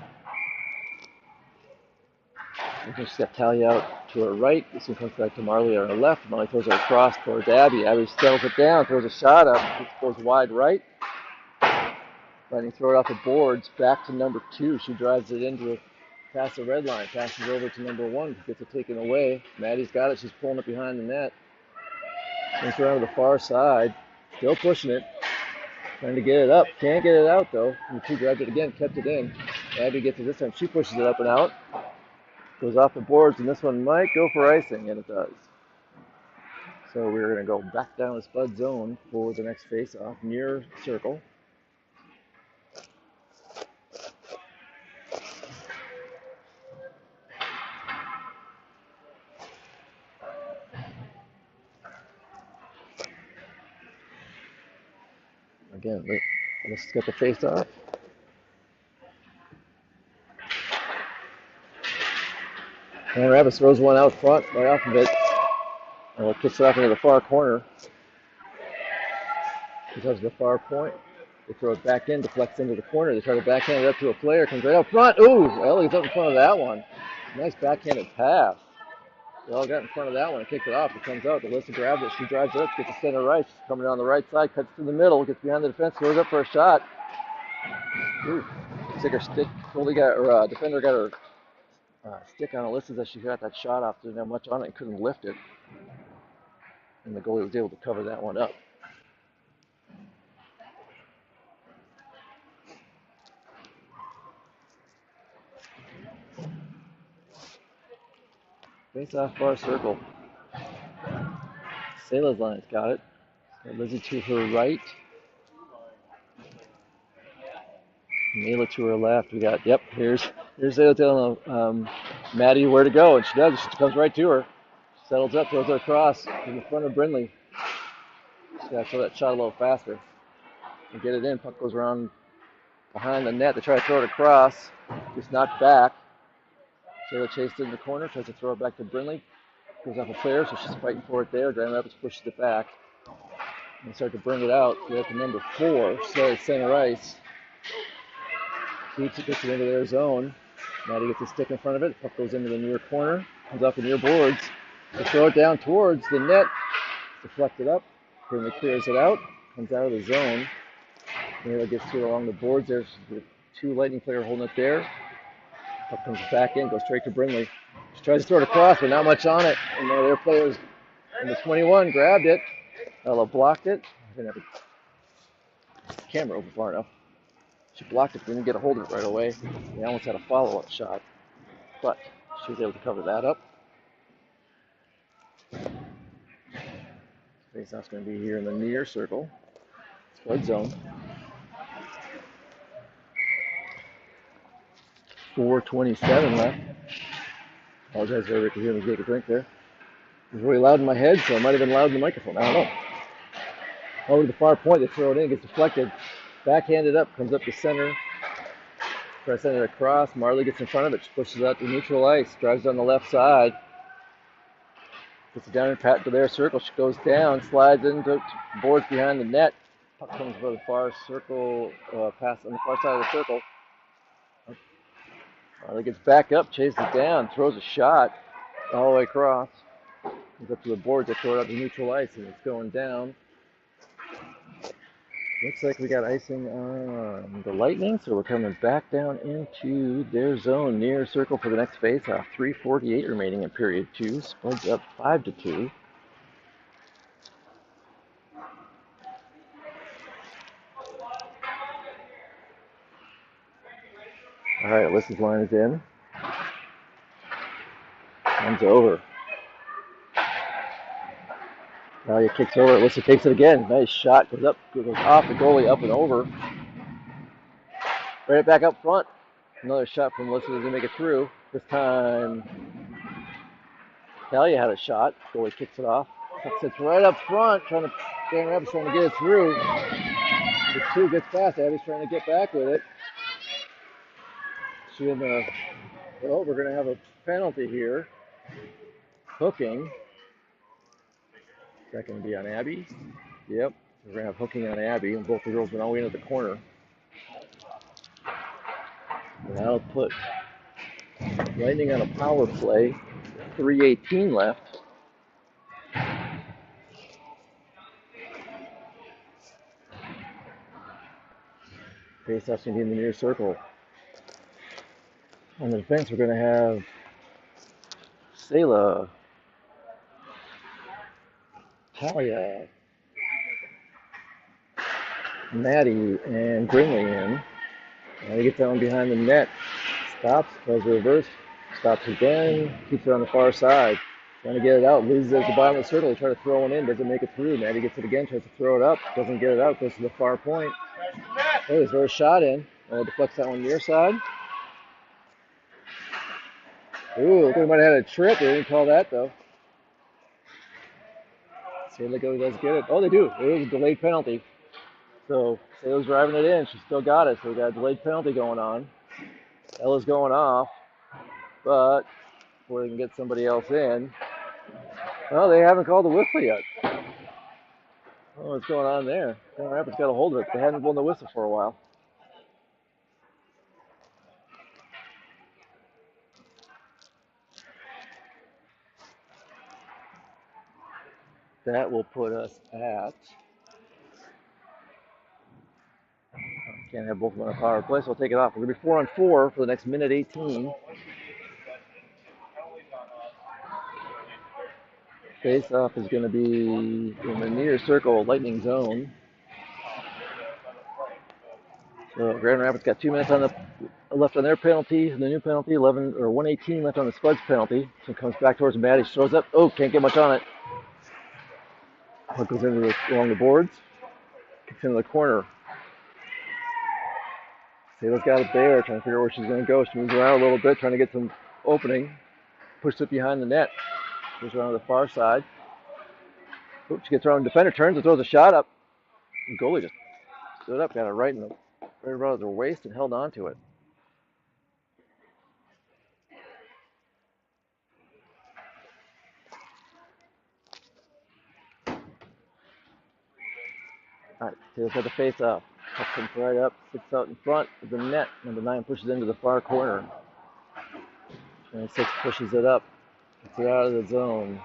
She's got Talia out to her right. This one comes back to Marley on her left. Marley throws her across towards Abby. Abby settles it down, throws a shot up. It goes wide right. Lightning throw it off the boards back to number 2. She drives it into past the red line. Passes over to number 1. Gets it taken away. Maddie's got it. She's pulling it behind the net. Comes around to the far side. Still pushing it. Trying to get it up. Can't get it out though. Number 2 grabbed it again. Kept it in. Abby gets it this time. She pushes it up and out. Goes off the boards, and this one might go for icing, and it does. So we're going to go back down the Spud zone for the next face-off, near circle. Again, let's get the face-off. And Rabbit throws one out front, right off of it. And it kicks it off into the far corner. It touches the far point. They throw it back in, deflects into the corner. They try to backhand it up to a player. Comes right out front. Ooh, Ellie's up in front of that one. Nice backhanded pass. They all got in front of that one and kicked it off. It comes out. Alyssa grabs it. She drives it up, gets to center right. She's coming down the right side, cuts to the middle, gets behind the defense, goes up for a shot. Ooh, looks like her stick. Defender got her stick on Alyssa's as she got that shot off. Didn't have much on it and couldn't lift it. And the goalie was able to cover that one up. Face off far circle. Sayla's line's got it. Lizzie to her right. Mela to her left. We got, here's Sayla telling Maddie where to go, and she does. She comes right to her. Settles up, throws her across in the front of Brindley. She's got to throw that shot a little faster and get it in. Puck goes around behind the net. They try to throw it across. Just knocked back. Sayla chased it in the corner, tries to throw it back to Brindley. Goes off a player, so she's fighting for it there. Grand Rapids pushes it back. And start to bring it out. Get up to number 4. Slay center ice. Keeps it, gets it into their zone. Maddie gets a stick in front of it. Puck goes into the near corner. Comes off the near boards. They throw it down towards the net. Deflected up. Brindley clears it out. Comes out of the zone. Mela gets to it along the boards. There's the 2 Lightning players holding it there. Puck comes back in, goes straight to Brindley. She tries to throw it across, but not much on it. And one of their players, number 21, grabbed it. Ella blocked it. I didn't have the camera open far enough. She blocked it, didn't get a hold of it right away. They almost had a follow-up shot, but she was able to cover that up. Face-off's going to be here in the near circle. Spud zone. 4:27 left. Apologize if everybody could hear me take a drink there. It was really loud in my head, so it might have been loud in the microphone. I don't know. Over to the far point, they throw it in, gets deflected. Backhanded up, comes up to center. Tries to send it across. Marley gets in front of it. She pushes it out to neutral ice. Drives down the left side. Gets it down and pat to their circle. She goes down, slides into boards behind the net. Puck comes for the far circle, pass on the far side of the circle. Marley gets back up, chases it down, throws a shot all the way across. Comes up to the boards. They throw it out to neutral ice, and it's going down. Looks like we got icing on the Lightning, so we're coming back down into their zone near circle for the next face-off. 3:48 remaining in period 2. Spuds up 5-2. All right, Alyssa's line is in. Comes over. Talia kicks over. Alyssa takes it again. Nice shot. Goes up. Goes off the goalie, up and over. Right back up front. Another shot from Alyssa. Doesn't make it through. This time, Talia had a shot. Goalie kicks it off. Puck sits right up front, trying to. Grand Rapids trying to get it through. The two gets past. Abby's trying to get back with it. She in the. Oh, we're going to have a penalty here. Hooking. Is that going to be on Abby? Yep. We're going to have hooking on Abby, and both the girls went all the way into the corner. And that'll put Lightning on a power play. 3:18 left. Face-off's going to be in the near circle. On the defense, we're going to have Sayla, Talia, Maddie, and Grinley in. Now he gets that one behind the net. Stops, does the reverse, stops again, keeps it on the far side. Trying to get it out, loses it at the bottom of the circle. They try to throw one in, doesn't make it through. Maddie gets it again, tries to throw it up, doesn't get it out, goes to the far point. Oh, they throw a shot in. Oh, deflects that one near side. Ooh, they might have had a trip. They didn't call that though. Sayla does get it. Oh, they do. It was a delayed penalty. So Sayla's driving it in. She still got it. So we got a delayed penalty going on. Ella's going off, but before they can get somebody else in. Oh, they haven't called the whistle yet. Oh, what's going on there? Grand Rapids got a hold of it. They hadn't blown the whistle for a while. That will put us at. Can't have both of them on a power play, so I'll take it off. We're going to be 4-on-4 for the next minute 18. Face-off is going to be in the near circle, Lightning zone. So Grand Rapids got 2 minutes on the left on their penalty, the new penalty, 1:18 left on the Spuds penalty. So it comes back towards Maddie, she throws up. Oh, can't get much on it. Puck goes along the boards, kicks into the corner. Sayla's got it there, trying to figure out where she's going to go. She moves around a little bit, trying to get some opening. Pushes it behind the net. Goes around to the far side. Oops, she gets around the defender, turns and throws a shot up. The goalie just stood up, got it right around their waist and held on to it. All right, Sayla's got the face off. Puck comes right up, sits out in front of the net. Number 9 pushes into the far corner. 26 pushes it up, gets it out of the zone.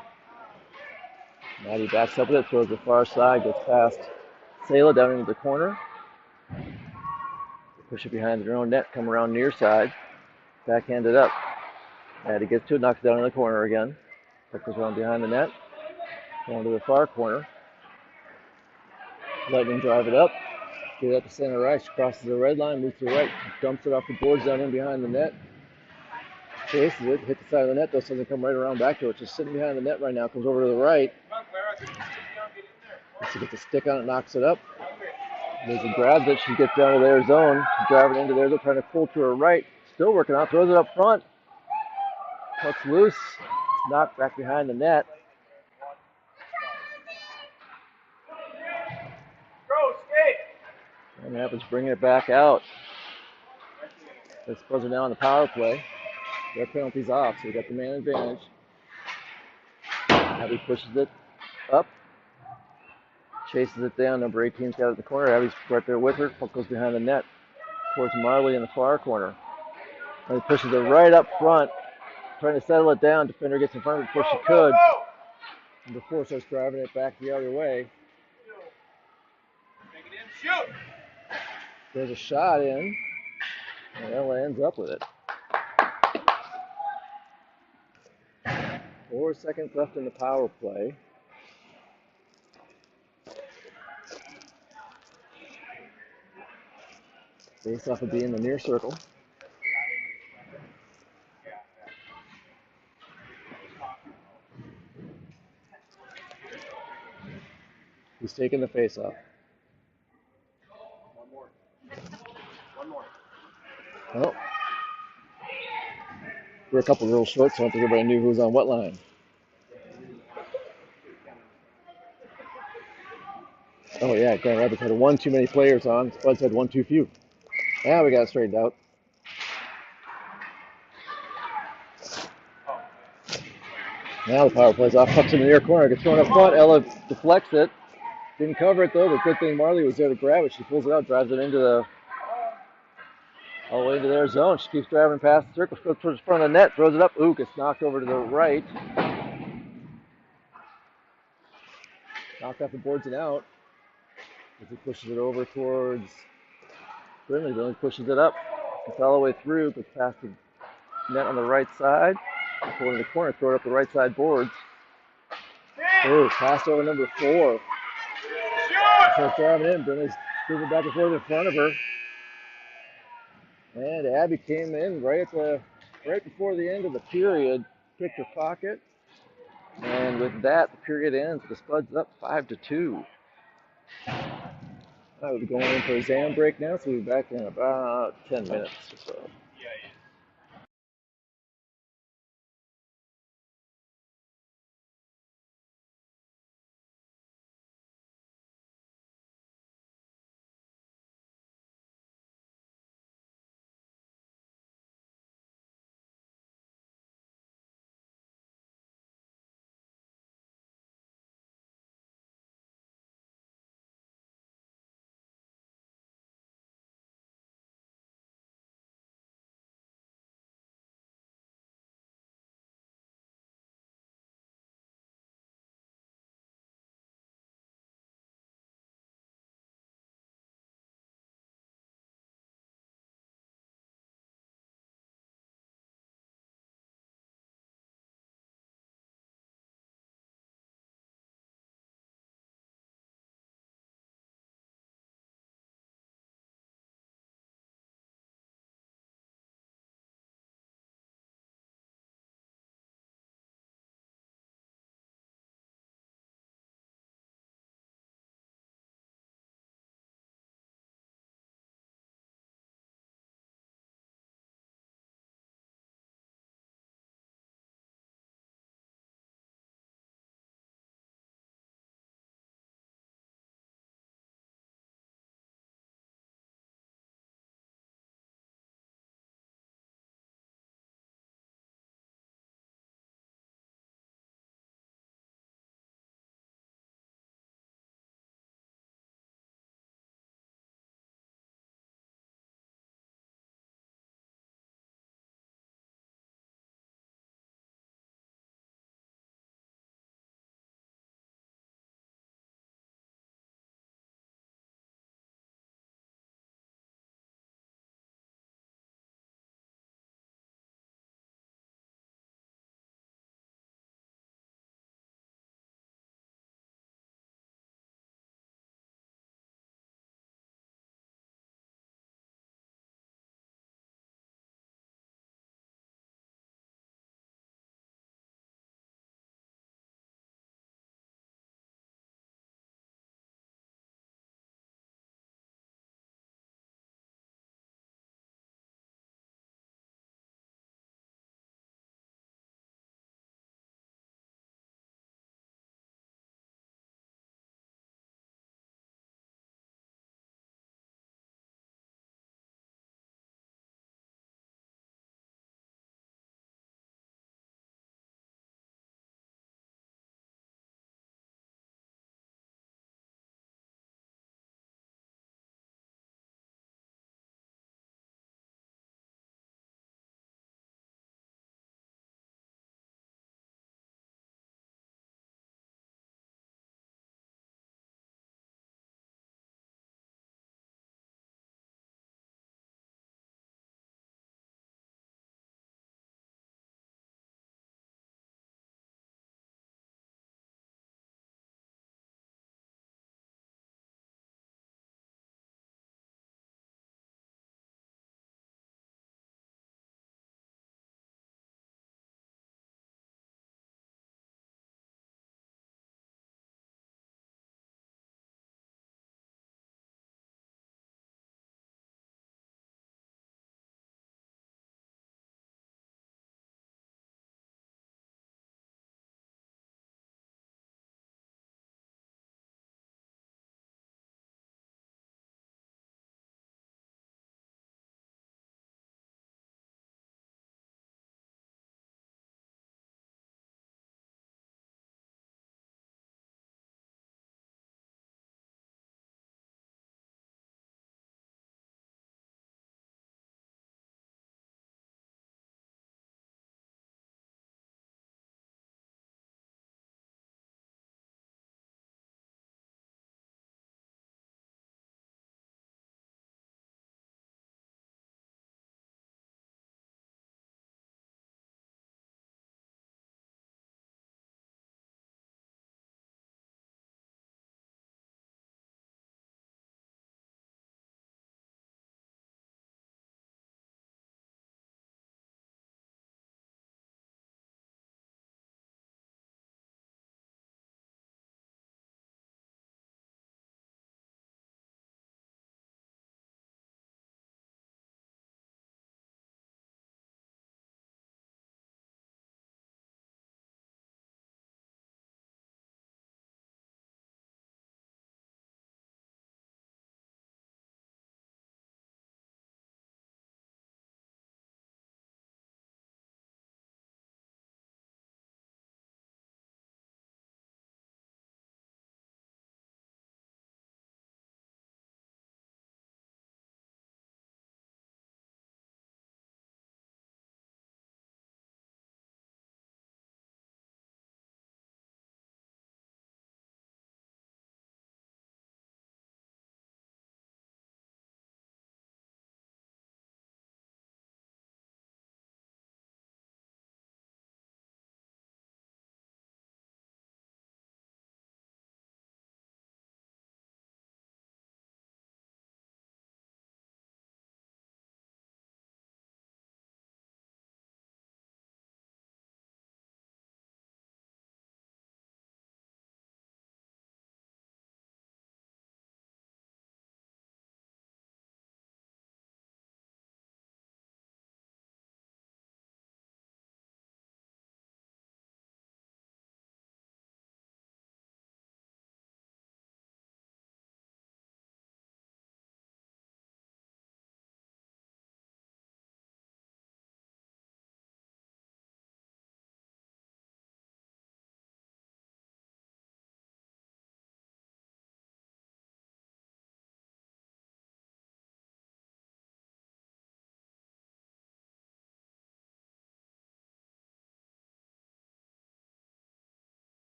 Maddie backs up with it, throws the far side, gets past Sayla down into the corner. Push it behind their own net, come around near side, backhand it up. Maddie gets to it, knocks it down in the corner again. Puck goes around behind the net, going to the far corner. Lightning drive it up, get it up to center right. She crosses the red line, moves to the right, dumps it off the boards down in behind the net. Chases it, hits the side of the net, though, so doesn't come right around back to it. Just sitting behind the net right now, comes over to the right. She gets a stick on it, knocks it up. Lizzie grabs it, she gets down to their zone, driving into theirs, trying to pull to her right. Still working out, throws it up front. Puck's loose, it's knocked back behind the net. And Rapids bringing it back out. The Spurs are now on the power play. Their penalty's off, so we got the man advantage. Abby pushes it up, chases it down. Number 18's got it in the corner. Abby's right there with her. Puck goes behind the net towards Marley in the far corner. And he pushes it right up front, trying to settle it down. Defender gets in front of it before she could. Number 4 starts driving it back the other way. There's a shot in, and Ella ends up with it. 4 seconds left in the power play. Face-off would be in the near circle. He's taking the face-off. One more. Oh. We're a couple real short, so I don't think everybody knew who was on what line. Oh yeah, Grand Rapids had one too many players on. Spuds had one too few. Now we got it straightened out. Now the power plays off, pucks in the near corner, gets thrown up front. Ella deflects it. Didn't cover it though, but good thing Marley was there to grab it. She pulls it out, drives it into the all the way into their zone. She keeps driving past the circle, goes towards the front of the net, throws it up. Ooh, gets knocked over to the right. Knocked off the boards and out. As he pushes it over towards Brinley. Brinley pushes it up. It's all the way through, goes past the net on the right side. Pull it in the corner, throw it up the right side boards. Ooh, passed over number 4. Starts driving in. Brinley's moving back and forth in front of her. And Abby came in right before the end of the period, picked her pocket, and with that, the period ends. The Spuds up 5-2. We'll be going in for a Zam break now, so we'll be back in about 10 minutes or so.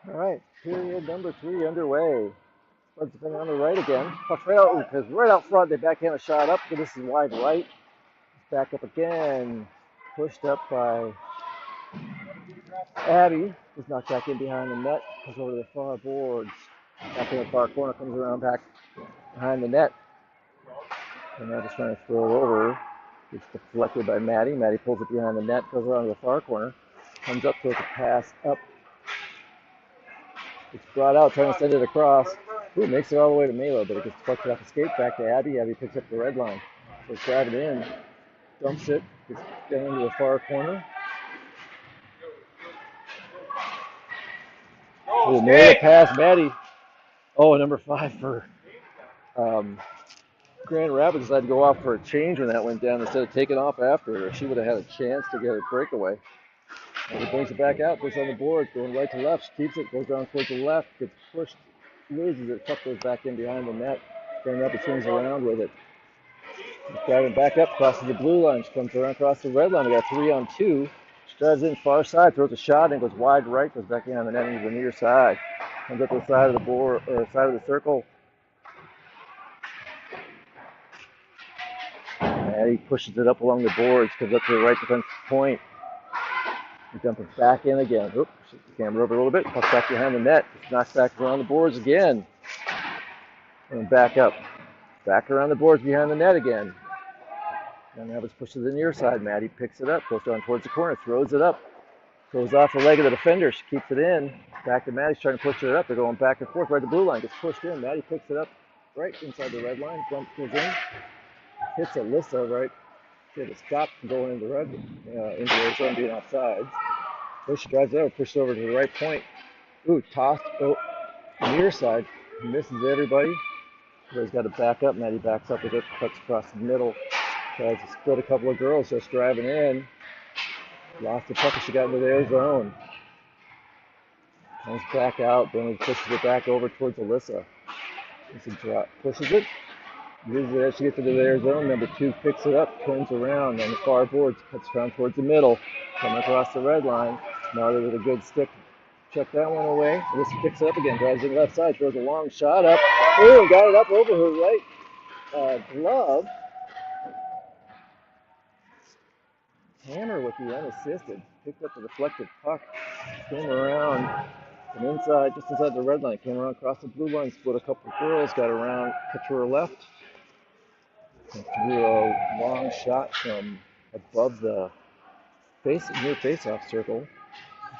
All right, period number 3 underway. Spuds defending on the right again. Pucks right out, because right out front, they backhand a shot up, but this is wide right. Back up again. Pushed up by Abby. Was knocked back in behind the net. Comes over to the far boards. Back in the far corner, comes around back behind the net. And now just trying to throw it over. It's deflected by Maddie. Maddie pulls it behind the net, goes around to the far corner. Comes up, throws a pass up. It's brought out, trying to send it across. Ooh, makes it all the way to Mela, but it gets deflected off the skate back to Abby. Abby picks up the red line. So it's driving in, dumps it, gets down to the far corner. Ooh, Mela pass, Maddie. Oh, number 5 for Grand Rapids decided to go off for a change when that went down instead of taking off after her. She would have had a chance to get a breakaway. And he brings it back out, puts it on the board, going right to left. She keeps it, goes down towards the left, gets pushed, loses it, puck goes back in behind the net. Grand Rapids swings around with it. She's driving back up, crosses the blue line. She comes around across the red line. We got 3-on-2. She drives in far side, throws a shot, and goes wide right, goes back behind the net into the near side. Comes up to the side of the board, or side of the circle. And he pushes it up along the boards, comes up to the right defensive point. He dumps it back in again. Oops, shifts the camera over a little bit. Pucks back behind the net. Just knocks back around the boards again. And back up. Back around the boards behind the net again. And that was pushed to the near side. Maddie picks it up, goes down towards the corner, throws it up. Goes off the leg of the defender. She keeps it in. Back to Maddie, trying to push it up. They're going back and forth. Right to the blue line. Gets pushed in. Maddie picks it up right inside the red line. Bumps goes in. Hits Alyssa right. She had to stop from going into the red zone, being offsides. Bush drives it over, pushes over to the right point. Ooh, tossed. Oh, near side. Misses everybody. He's got to back up. Maddie backs up with it, cuts across the middle. Tries to split a couple of girls, just driving in. Lost the puck as she got into their zone. Comes back out, then he pushes it back over towards Alyssa. Pushes it. Uses it as she gets into their zone. Number 2 picks it up, turns around on the far boards, cuts around towards the middle, coming across the red line. Marley with a good stick. Check that one away. Alyssa picks it up again, drives to the left side, throws a long shot up. Ooh, got it up over her right glove. Hammer with the unassisted. Picked up the deflected puck. Came around from inside, just inside the red line. Came around across the blue line, split a couple of girls, got around, cut to her left. And threw a long shot from above the near face-off circle.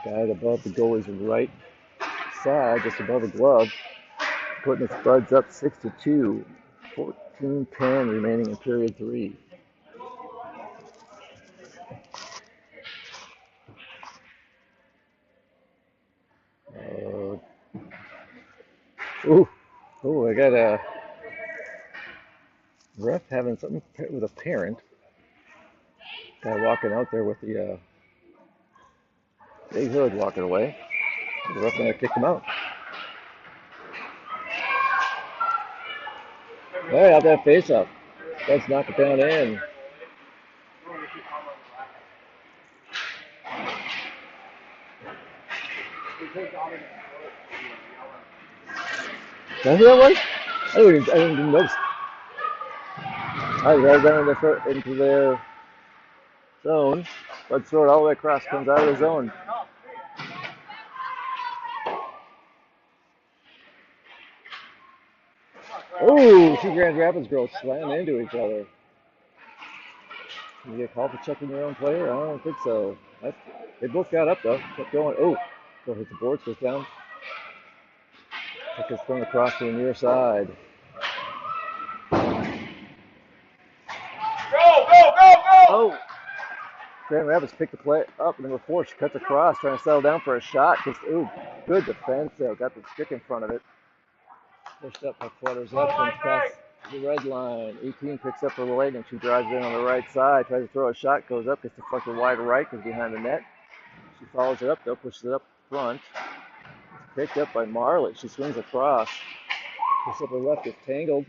Guy above the goalie's right side, just above the glove. Putting the Spuds up 6-2. 14-10 remaining in period 3. I got a ref having something with a parent. Guy walking out there with the big hood walking away. The ref gonna kick him out. All right, out that face up. Let's knock it down in. That's who that was? I didn't even notice. All right, right down into their zone. Let's throw it all the way across. Comes out of the zone. Oh, 2 Grand Rapids girls slam into each other. You get called for checking your own player? I don't think so. They both got up though. Kept going. Oh, go hit the boards, goes down. Took his thrown across to the near side. Go! Oh! Grand Rapids picked the play up. Number 4, she cuts across, trying to settle down for a shot. Just, good defense there. Got the stick in front of it. Pushed up by Flutters up, comes past the red line. 18 picks up for the Lightning. She drives in on the right side, tries to throw a shot, goes up, gets deflected wide right, goes behind the net. She follows it up though, pushes it up front. It's picked up by Marley. She swings across. Pushes up her left, gets tangled.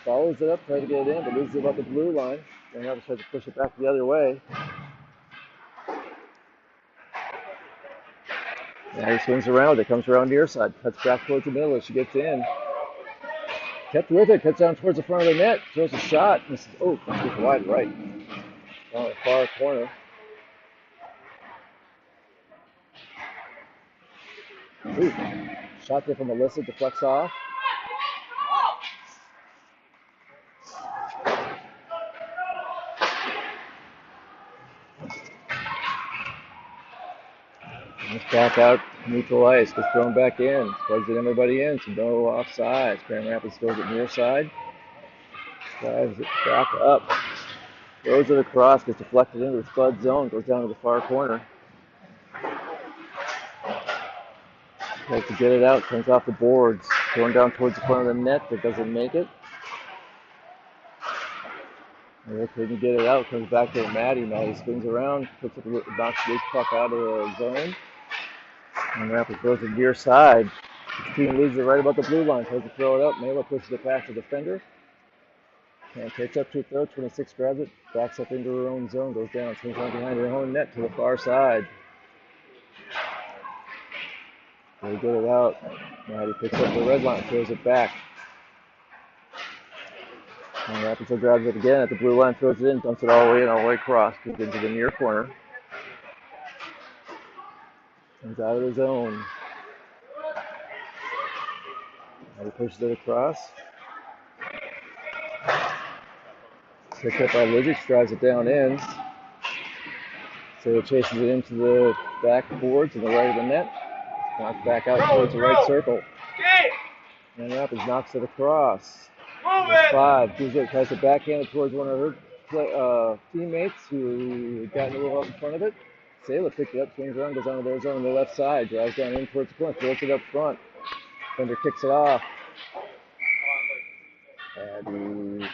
Follows it up, tries to get it in, but loses it about the blue line. And now tries to push it back the other way. Now he swings around. It comes around near side. Cuts back towards the middle as she gets in. Kept with it. Cuts down towards the front of the net. Throws a shot. Misses. Oh, gets wide right. On the far corner. Ooh. Shot there from Alyssa. Deflects off. Back out, neutral ice, gets thrown back in, plugs it everybody in, so no offsides. Grand Rapids throws it near side, drives it back up, throws it across, gets deflected into the Spud zone, goes down to the far corner. Tries to get it out, comes off the boards, going down towards the front of the net, but doesn't make it. They couldn't get it out, comes back to Maddie. Maddie spins around, puts it, knocks the puck out of the zone. And Rapids goes to near side. His team leaves it right about the blue line. Tries to throw it up. Mela pushes it past the defender. And takes up to throw. 26 grabs it. Backs up into her own zone. Goes down. Swings on behind her own net to the far side. They get it out. Maddie picks up the red line. Throws it back. And Rapids grabs it again at the blue line. Throws it in. Dumps it all the way in. All the way across. Gets into the near corner. Comes out of the zone. He pushes it across. Picked up by Ligic, drives it down in. So it chases it into the back board to the right of the net. Knocks back out towards the right circle. And Rapids knocks it across. Five. Gives it, tries to backhand it towards one of her teammates who had gotten a little up in front of it. Sayla picked it up, swings around, goes onto their zone on the left side, drives down in towards the front, throws it up front. Fender kicks it off. And he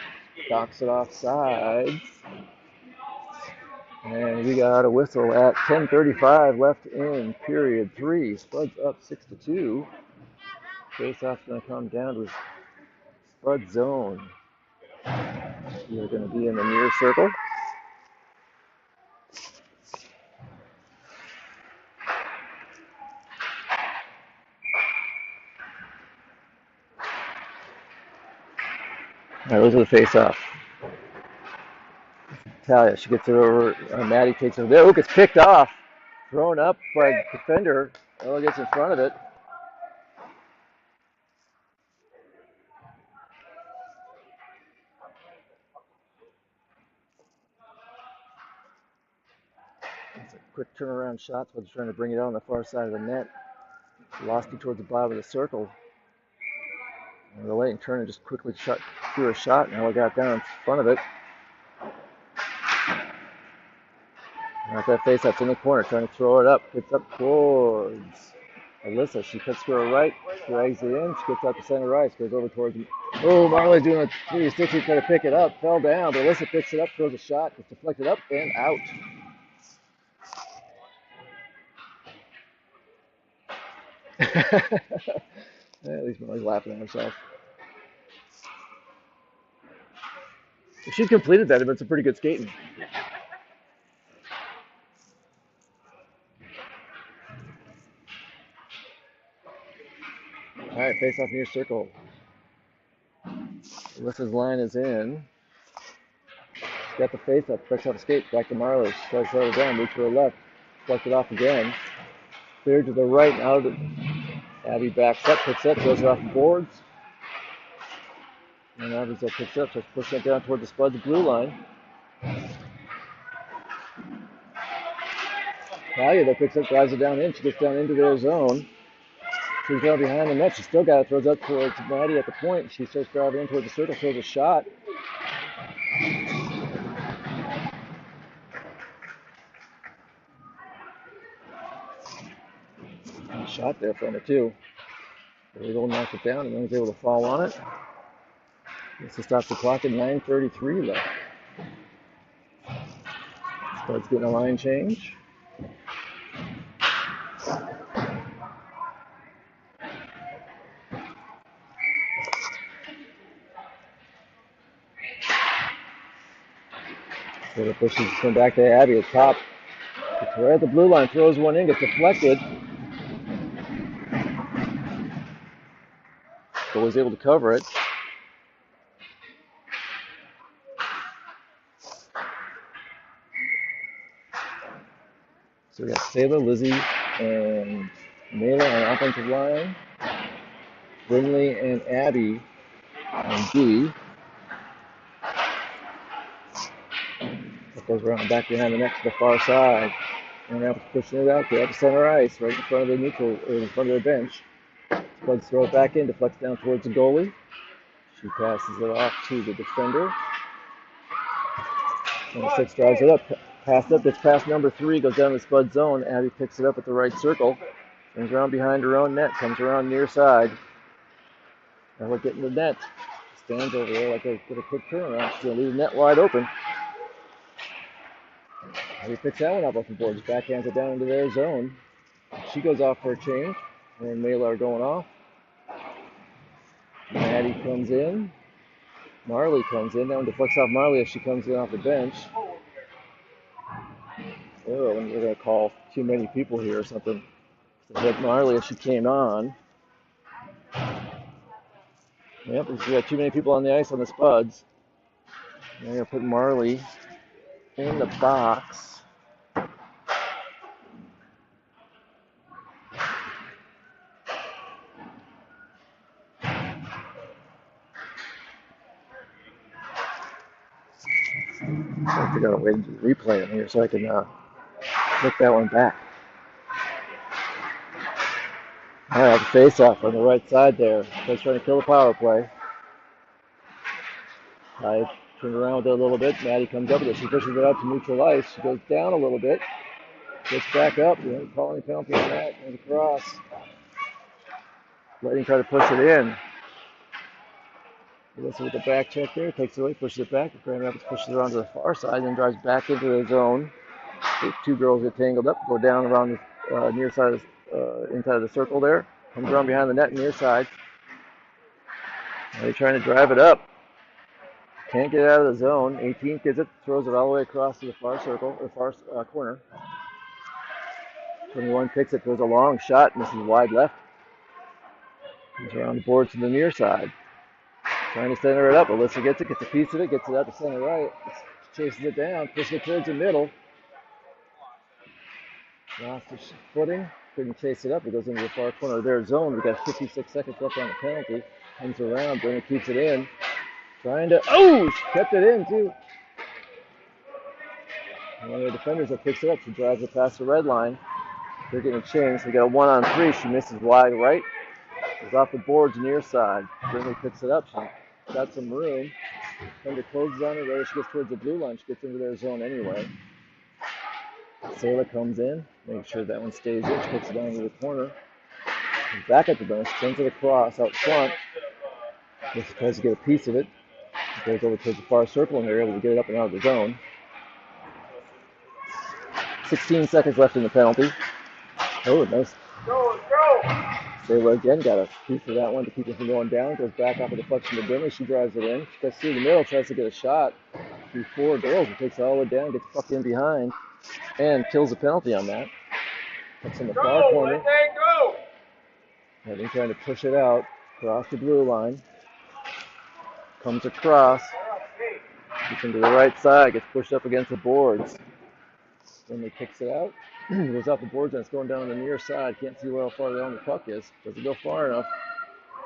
knocks it off sides. And we got a whistle at 10:35 left in period 3. Spuds up 6-2. Face-off's going to come down to Spud zone. You're going to be in the near circle. All right, those are the face-off. Talia, she gets it over. Maddie takes it over there. Oh, gets picked off. Thrown up by the defender. Ella gets in front of it. It's a quick turnaround shot. But trying to bring it out on the far side of the net. Lost it towards the bottom of the circle. And the lane turn and just quickly shot through a shot. And Ella got down in front of it. At that face-off's in the corner, trying to throw it up. Gets up towards Alyssa. She cuts to her right, drags it in. She gets out to center ice, goes over towards. Oh, Marley's doing a 360, trying to pick it up. Fell down, but Alyssa picks it up, throws a shot. It's deflected up and out. At least Marley's laughing at herself. She's completed that, but it's a pretty good skating. All right, face off near circle. Alyssa's line is in. She's got the face up, picks off the skate, back to Marley. She tries to throw it down, moves to her left, flucks it off again. Cleared to the right, and out of the. Abby backs up, picks up, goes off the boards. And Abby's up, picks up, starts pushing it down toward the Spuds blue line. Talia, though, picks up, drives it down in. She gets down into their zone. She's down behind the net. She still got it. Throws up towards Maddie at the point. She starts driving in towards the circle. Throws a shot. Shot there from her too. The Eagle knocks it down and then was able to fall on it. This stops the clock at 9:33 left. Spuds getting a line change. So the pushes come back to Abby at top. It's right at the blue line, throws one in, gets deflected. Goalie's able to cover it. So we got Sayla, Lizzie, and Mayla on offensive line. Brinley and Abby on D. That goes around back behind the net to the far side. And Rapids pushing it out there at the center ice, right in front of the neutral, or in front of their bench. Spuds throw it back in, deflects down towards the goalie. She passes it off to the defender. Number 6 drives it up, passed up, gets past number 3, goes down the Spud zone. Abby picks it up at the right circle, turns around behind her own net, comes around near side. Now we're getting the net. Stands over there like a quick turnaround. She's going to leave the net wide open. Abby picks that one up off the boards, backhands it down into their zone. She goes off for a change. Her and Mayla are going off. Maddie comes in. Marley comes in. That one deflects off Marley as she comes in off the bench. Oh, we're going to call too many people here or something. To hit Marley as she came on. Yep, we got too many people on the ice on the Spuds. They're going to put Marley in the box. I figure out a way to replay it here so I can look that one back. All right, the face-off on the right side there. Just trying to kill the power play. I turned around with it a little bit. Maddie comes up with it. She pushes it out to neutral ice. She goes down a little bit. Gets back up. You don't call any penalty on that. Goes across. Letting try to push it in. Alyssa with the back check there. Takes it away, pushes it back. Grand Rapids pushes it around to the far side, then drives back into the zone. The 2 girls get tangled up. Go down around the near side, inside of the circle there. Comes around behind the net near side. They're trying to drive it up. Can't get it out of the zone. 18 gets it, throws it all the way across to the far circle, or far corner. 21 picks it, throws a long shot, misses wide left. Comes around the boards to the near side. Trying to center it up. Alyssa gets it, gets a piece of it, gets it out to center right. Chases it down, pushes it towards the middle. Lost her footing, couldn't chase it up. It goes into the far corner of their zone. We got 56 seconds left on the penalty. Comes around, Brennan keeps it in. Trying to, she kept it in too. One of the defenders that picks it up, she drives it past the red line. They're getting a change. We got a 1-on-3. She misses wide right. Goes off the boards near side. Brinley picks it up. She's got some room. Defender closes on her right as she gets towards the blue line. She gets into their zone anyway. Sayla comes in, makes sure that one stays in. She kicks it down to the corner. Comes back at the bench, sends it across out front. Just tries to get a piece of it. It goes over towards the far circle, and they're able to get it up and out of the zone. 16 seconds left in the penalty. Oh, nice. Sayla again got a piece of that one to keep it from going down. Goes back off of the deflection to Brinley. She drives it in. She gets through the middle, tries to get a shot. Through 4 girls, and takes it all the way down, gets fucked in behind, and kills the penalty on that. Puts in the far corner. And he's trying to push it out across the blue line. Comes across. Gets into the right side. Gets pushed up against the boards. Then he kicks it out. Goes off the boards and it's going down on the near side. Can't see how far down the puck is. Doesn't go far enough.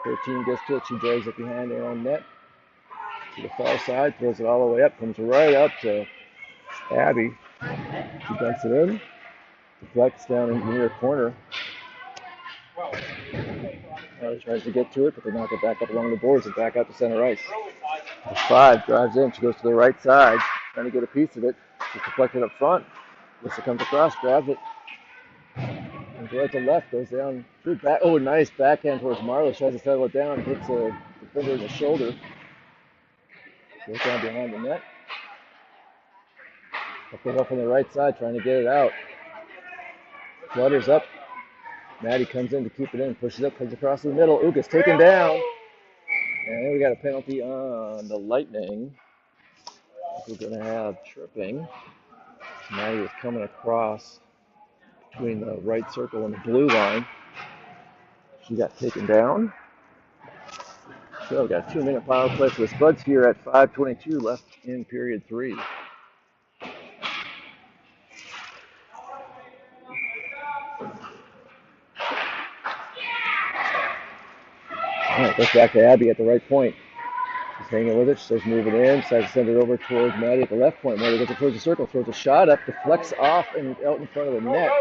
13 gets to it. She drags it behind their own net. To the far side. Throws it all the way up. Comes right up to Abby. She dumps it in. Deflects down into the near corner. Now he tries to get to it, but they knock it back up along the boards and back out to center ice. 5 drives in. She goes to the right side, trying to get a piece of it. She's deflected up front. Lisa comes across, grabs it. And right to left, goes down. Back. Oh, nice backhand towards Marla. Tries to settle it down. Hits a defender in the shoulder. Goes down behind the net. Up it up on the right side, trying to get it out. Flutters up. Maddie comes in to keep it in, pushes up, comes across the middle. Gets taken down. And then we got a penalty on the Lightning. We're going to have tripping. Maddie was coming across between the right circle and the blue line. She got taken down. So we've got a 2-minute power play for the Spuds here at 5:22 left in period 3. All right, goes back to Abby at the right point. She's hanging with it. She starts moving in. Decides to send it over towards Maddie at the left point. Maddie gets it towards the circle. Throws a shot up. Deflects off and out in front of the net.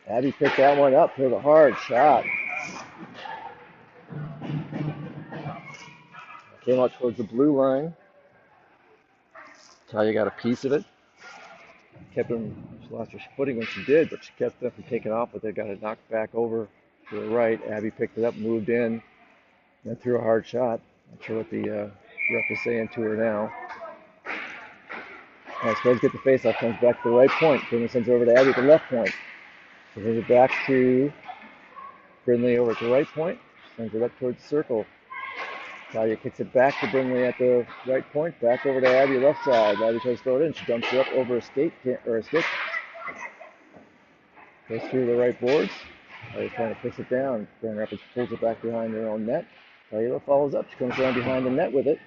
Abby picked that one up for the hard shot. Came out towards the blue line. Talia got a piece of it. Kept him. She lost her footing when she did, but she kept them from taking off. But they got it knocked back over to the right. Abby picked it up, moved in, and threw a hard shot. Not sure what the ref is saying to her now. All right, Spuds get the face-off, comes back to the right point. Then sends it over to Abby at the left point. So sends it back to Brindley over at the right point. Sends it up towards the circle. Talia kicks it back to Brindley at the right point. Back over to Abby left side. Abby tries to throw it in. She dumps it up over a skate or a stick. Goes through the right boards. Talia's trying to fix it down. Grand Rapids pulls it back behind their own net. Talia follows up. She comes around behind the net with it.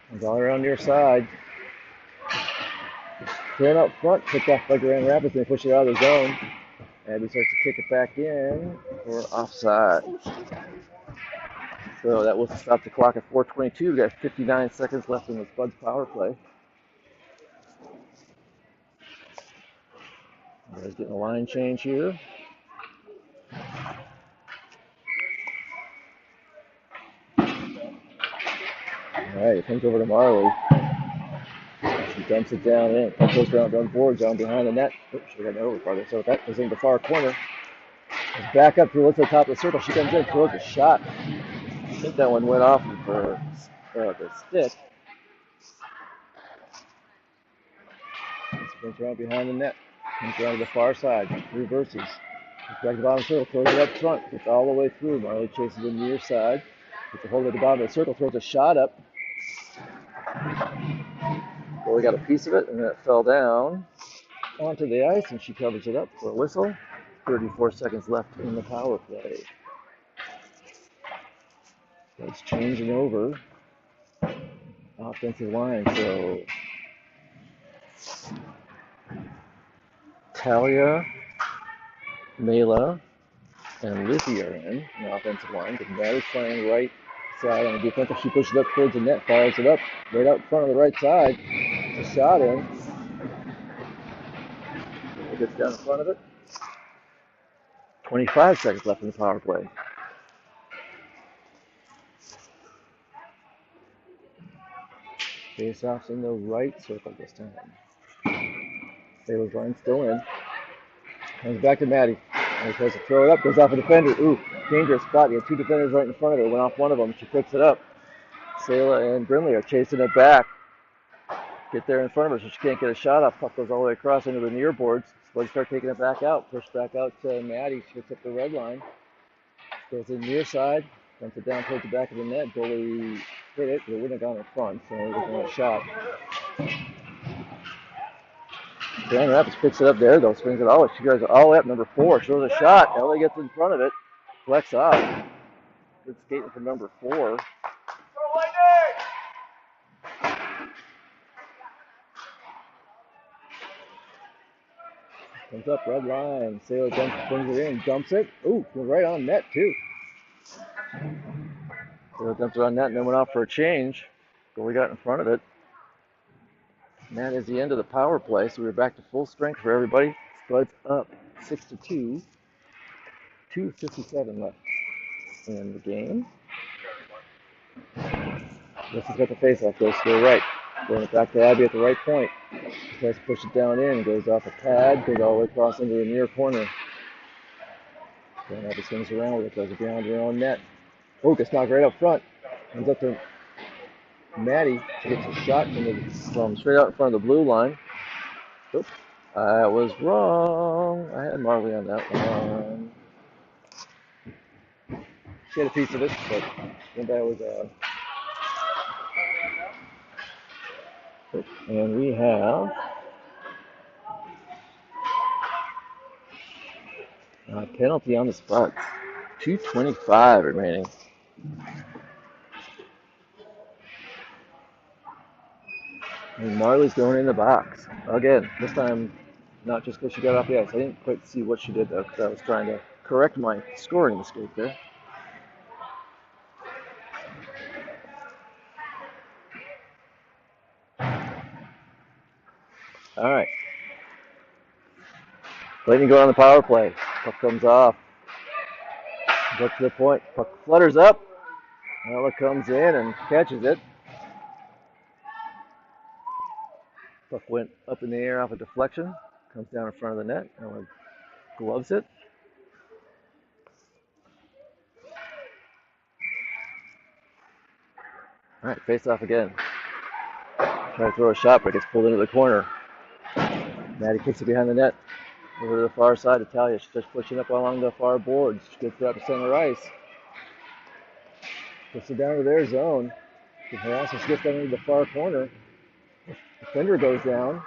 Comes all around near side. Thrown out front, picked off by Grand Rapids, and they push it out of the zone. Abby starts to kick it back in for offside. So that will stop the clock at 4:22. We've got 59 seconds left in the Spuds power play. Guys getting a line change here. All right, it comes over to Marley. She dumps it down in. Comes close around the boards down behind the net. Oops, she got it over farther. So that goes in the far corner. Goes back up to the top of the circle. She comes in, throws a shot. I think that one went off for the stick. Spins around behind the net. Comes around to the far side. Reverses. Gets back to the bottom of the circle. Throws it up front. Gets all the way through. Marley chases the near side. Gets a hold at the bottom of the circle. Throws a shot up. Well, we got a piece of it, and then it fell down onto the ice, and she covers it up for a whistle. 34 seconds left in the power play. So it's changing over. Offensive line, so Talia, Mela, and Lizzie are in the offensive line. But Maddie's playing right side on the defensive. She pushes it up towards the net, follows it up right out in front of the right side. It's a shot in. It gets down in front of it. 25 seconds left in the power play. Face-off's in the right circle this time. Sailor's line still in. Comes back to Maddie. And tries to throw it up, goes off a defender. Ooh, dangerous spot. You have two defenders right in front of her. Went off one of them. She picks it up. Sayla and Brindley are chasing it back. Get there in front of her so she can't get a shot off. Puck goes all the way across into the near boards. Spuds start taking it back out. Push back out to Maddie. She gets up the red line. Goes to the near side. Dumps it down towards the back of the net. Goalie hit it, but it wouldn't have gone in front, so we're looking at a shot. Grand Rapids picks it up there, though. Swings it all. She goes all the way up. Number 4 shows a shot. Ellie gets in front of it. Flex off. Good skating for number 4. Comes up, red line. Sailor brings it in, dumps it. Ooh, right on net, too. Sailor dumps it on net and then went off for a change. Goalie got in front of it. And that is the end of the power play, so we're back to full strength for everybody. Spuds up 6-2. 2:57 left in the game. This has got the face-off, goes to the right. Throwing it back to Abby at the right point. Tries to push it down in, goes off a pad, goes all the way across into the near corner. Then Abby swings around with it, goes behind her own net. Oh, gets knocked right up front. Comes up to Maddie. She gets a shot from straight out in front of the blue line. Oops, I was wrong. I had Marley on that one. She had a piece of it, but then that was and we have Penalty on the Spuds. 2:25 remaining. And Marley's going in the box. Again, this time not just because she got off the ice. I didn't quite see what she did though because I was trying to correct my scoring mistake there. All right. Lightning go on the power play. Puck comes off. Up to the point. Puck flutters up. Ella comes in and catches it. Puck went up in the air off a deflection. Comes down in front of the net. Ella gloves it. All right, face off again. Try to throw a shot, but gets pulled into the corner. Maddie kicks it behind the net. Over to the far side, Italia. She's just pushing up along the far boards. She gets it up to center ice. Puts it down to their zone. The harasser gets down into the far corner. The defender goes down.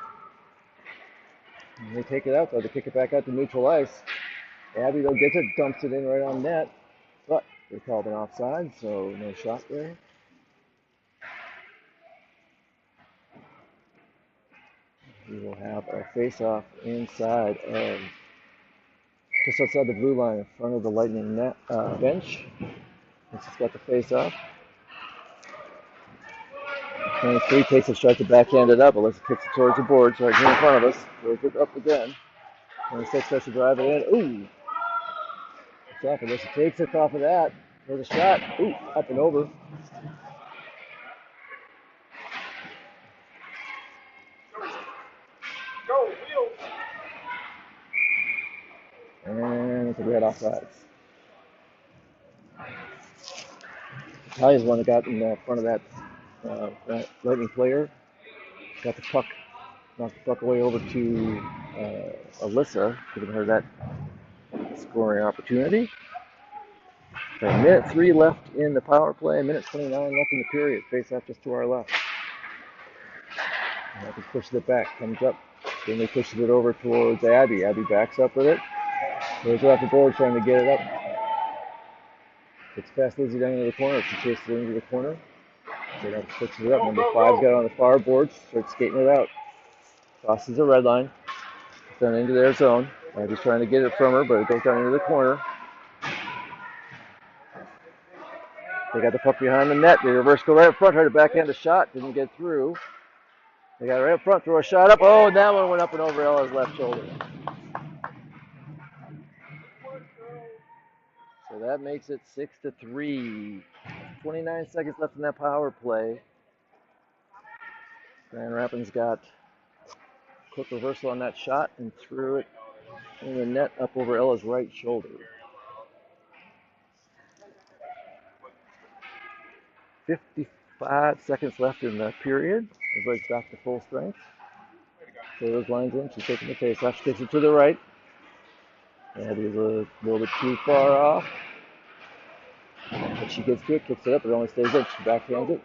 And they take it out, though. They kick it back out to neutral ice. Abby, though, gets it, dumps it in right on net. But they called an offside, so no shot there. We will have a face-off inside of, just outside the blue line in front of the Lightning net, bench. It's got the face-off. 23 takes it, tries to backhand it up. Alyssa kicks it towards the boards right here in front of us. Throws it up again. 26 tries to drive it in. Ooh! It's off. Alyssa takes it off of that. There's a shot. Ooh! Up and over. And it's a red offsides. Italia's one that got in front of that Lightning player. Got the puck, knocked the puck away over to Alyssa, giving her that scoring opportunity. So a minute 3 left in the power play, a minute 29 left in the period. Face off just to our left. And pushes it back, comes up. Then they pushes it over towards Abby. Abby backs up with it. Throws it off the board, trying to get it up. Gets past Lizzie down into the corner. She chases it into the corner. So that pushes it up. Number 5's got it on the far boards. Starts skating it out. Crosses the red line. Down into their zone. Abby's trying to get it from her, but it goes down into the corner. They got the puck behind the net. They reverse go right up front. Tried to backhand a shot. Didn't get through. They got it right up front. Throw a shot up. Oh, and that one went up and over Ella's left shoulder. So that makes it 6-3. 29 seconds left in that power play. Grand Rapids got a quick reversal on that shot and threw it in the net up over Ella's right shoulder. 55 seconds left in the period. Everybody's back to full strength. Taylor's lines in. She's taking the face off. She takes it to the right. Abby's a little bit too far off. But she gets to it, kicks it up. It only stays up. She backhands it.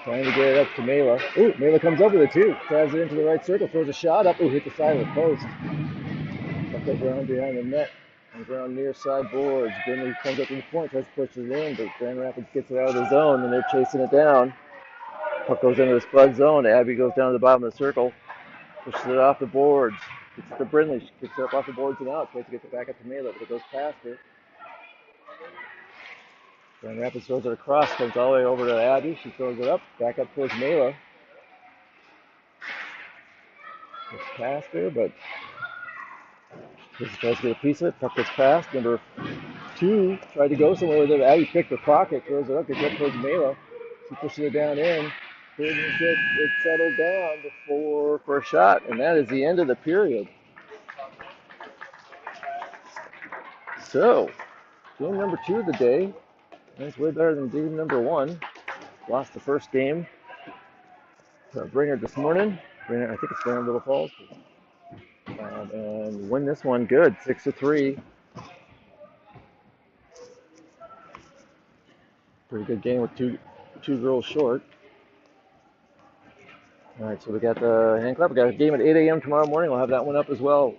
Trying to get it up to Mela. Ooh, Mela comes up with it too. Drives it into the right circle. Throws a shot up. Ooh, hit the side of the post. Puck goes around behind the net. Comes around near side boards. Brindley comes up to the point, tries to push it in, but Grand Rapids gets it out of the zone, and they're chasing it down. Puck goes into the Spud zone. Abby goes down to the bottom of the circle, pushes it off the boards. Gets it to Brindley. She kicks it up off the boards and out. Tries to get it back up to Mela, but it goes past her. Grand Rapids throws it across, comes all the way over to Abby. She throws it up, back up towards Mela. It's past her, but just tries to get a piece of it. Puck gets past. Number 2 tried to go somewhere with it. Abby picked her pocket, throws it up, gets up towards Mela. She pushes it down in. Didn't get it settled down before for a shot, and that is the end of the period. So, game number 2 of the day. That's way better than game number 1. Lost the first game to Brainerd this morning. Brainerd, I think it's Brainerd Little Falls. And win this one good, 6-3. Pretty good game with two girls short. All right, so we got the hand clap. We got a game at 8 a.m. tomorrow morning. We'll have that one up as well.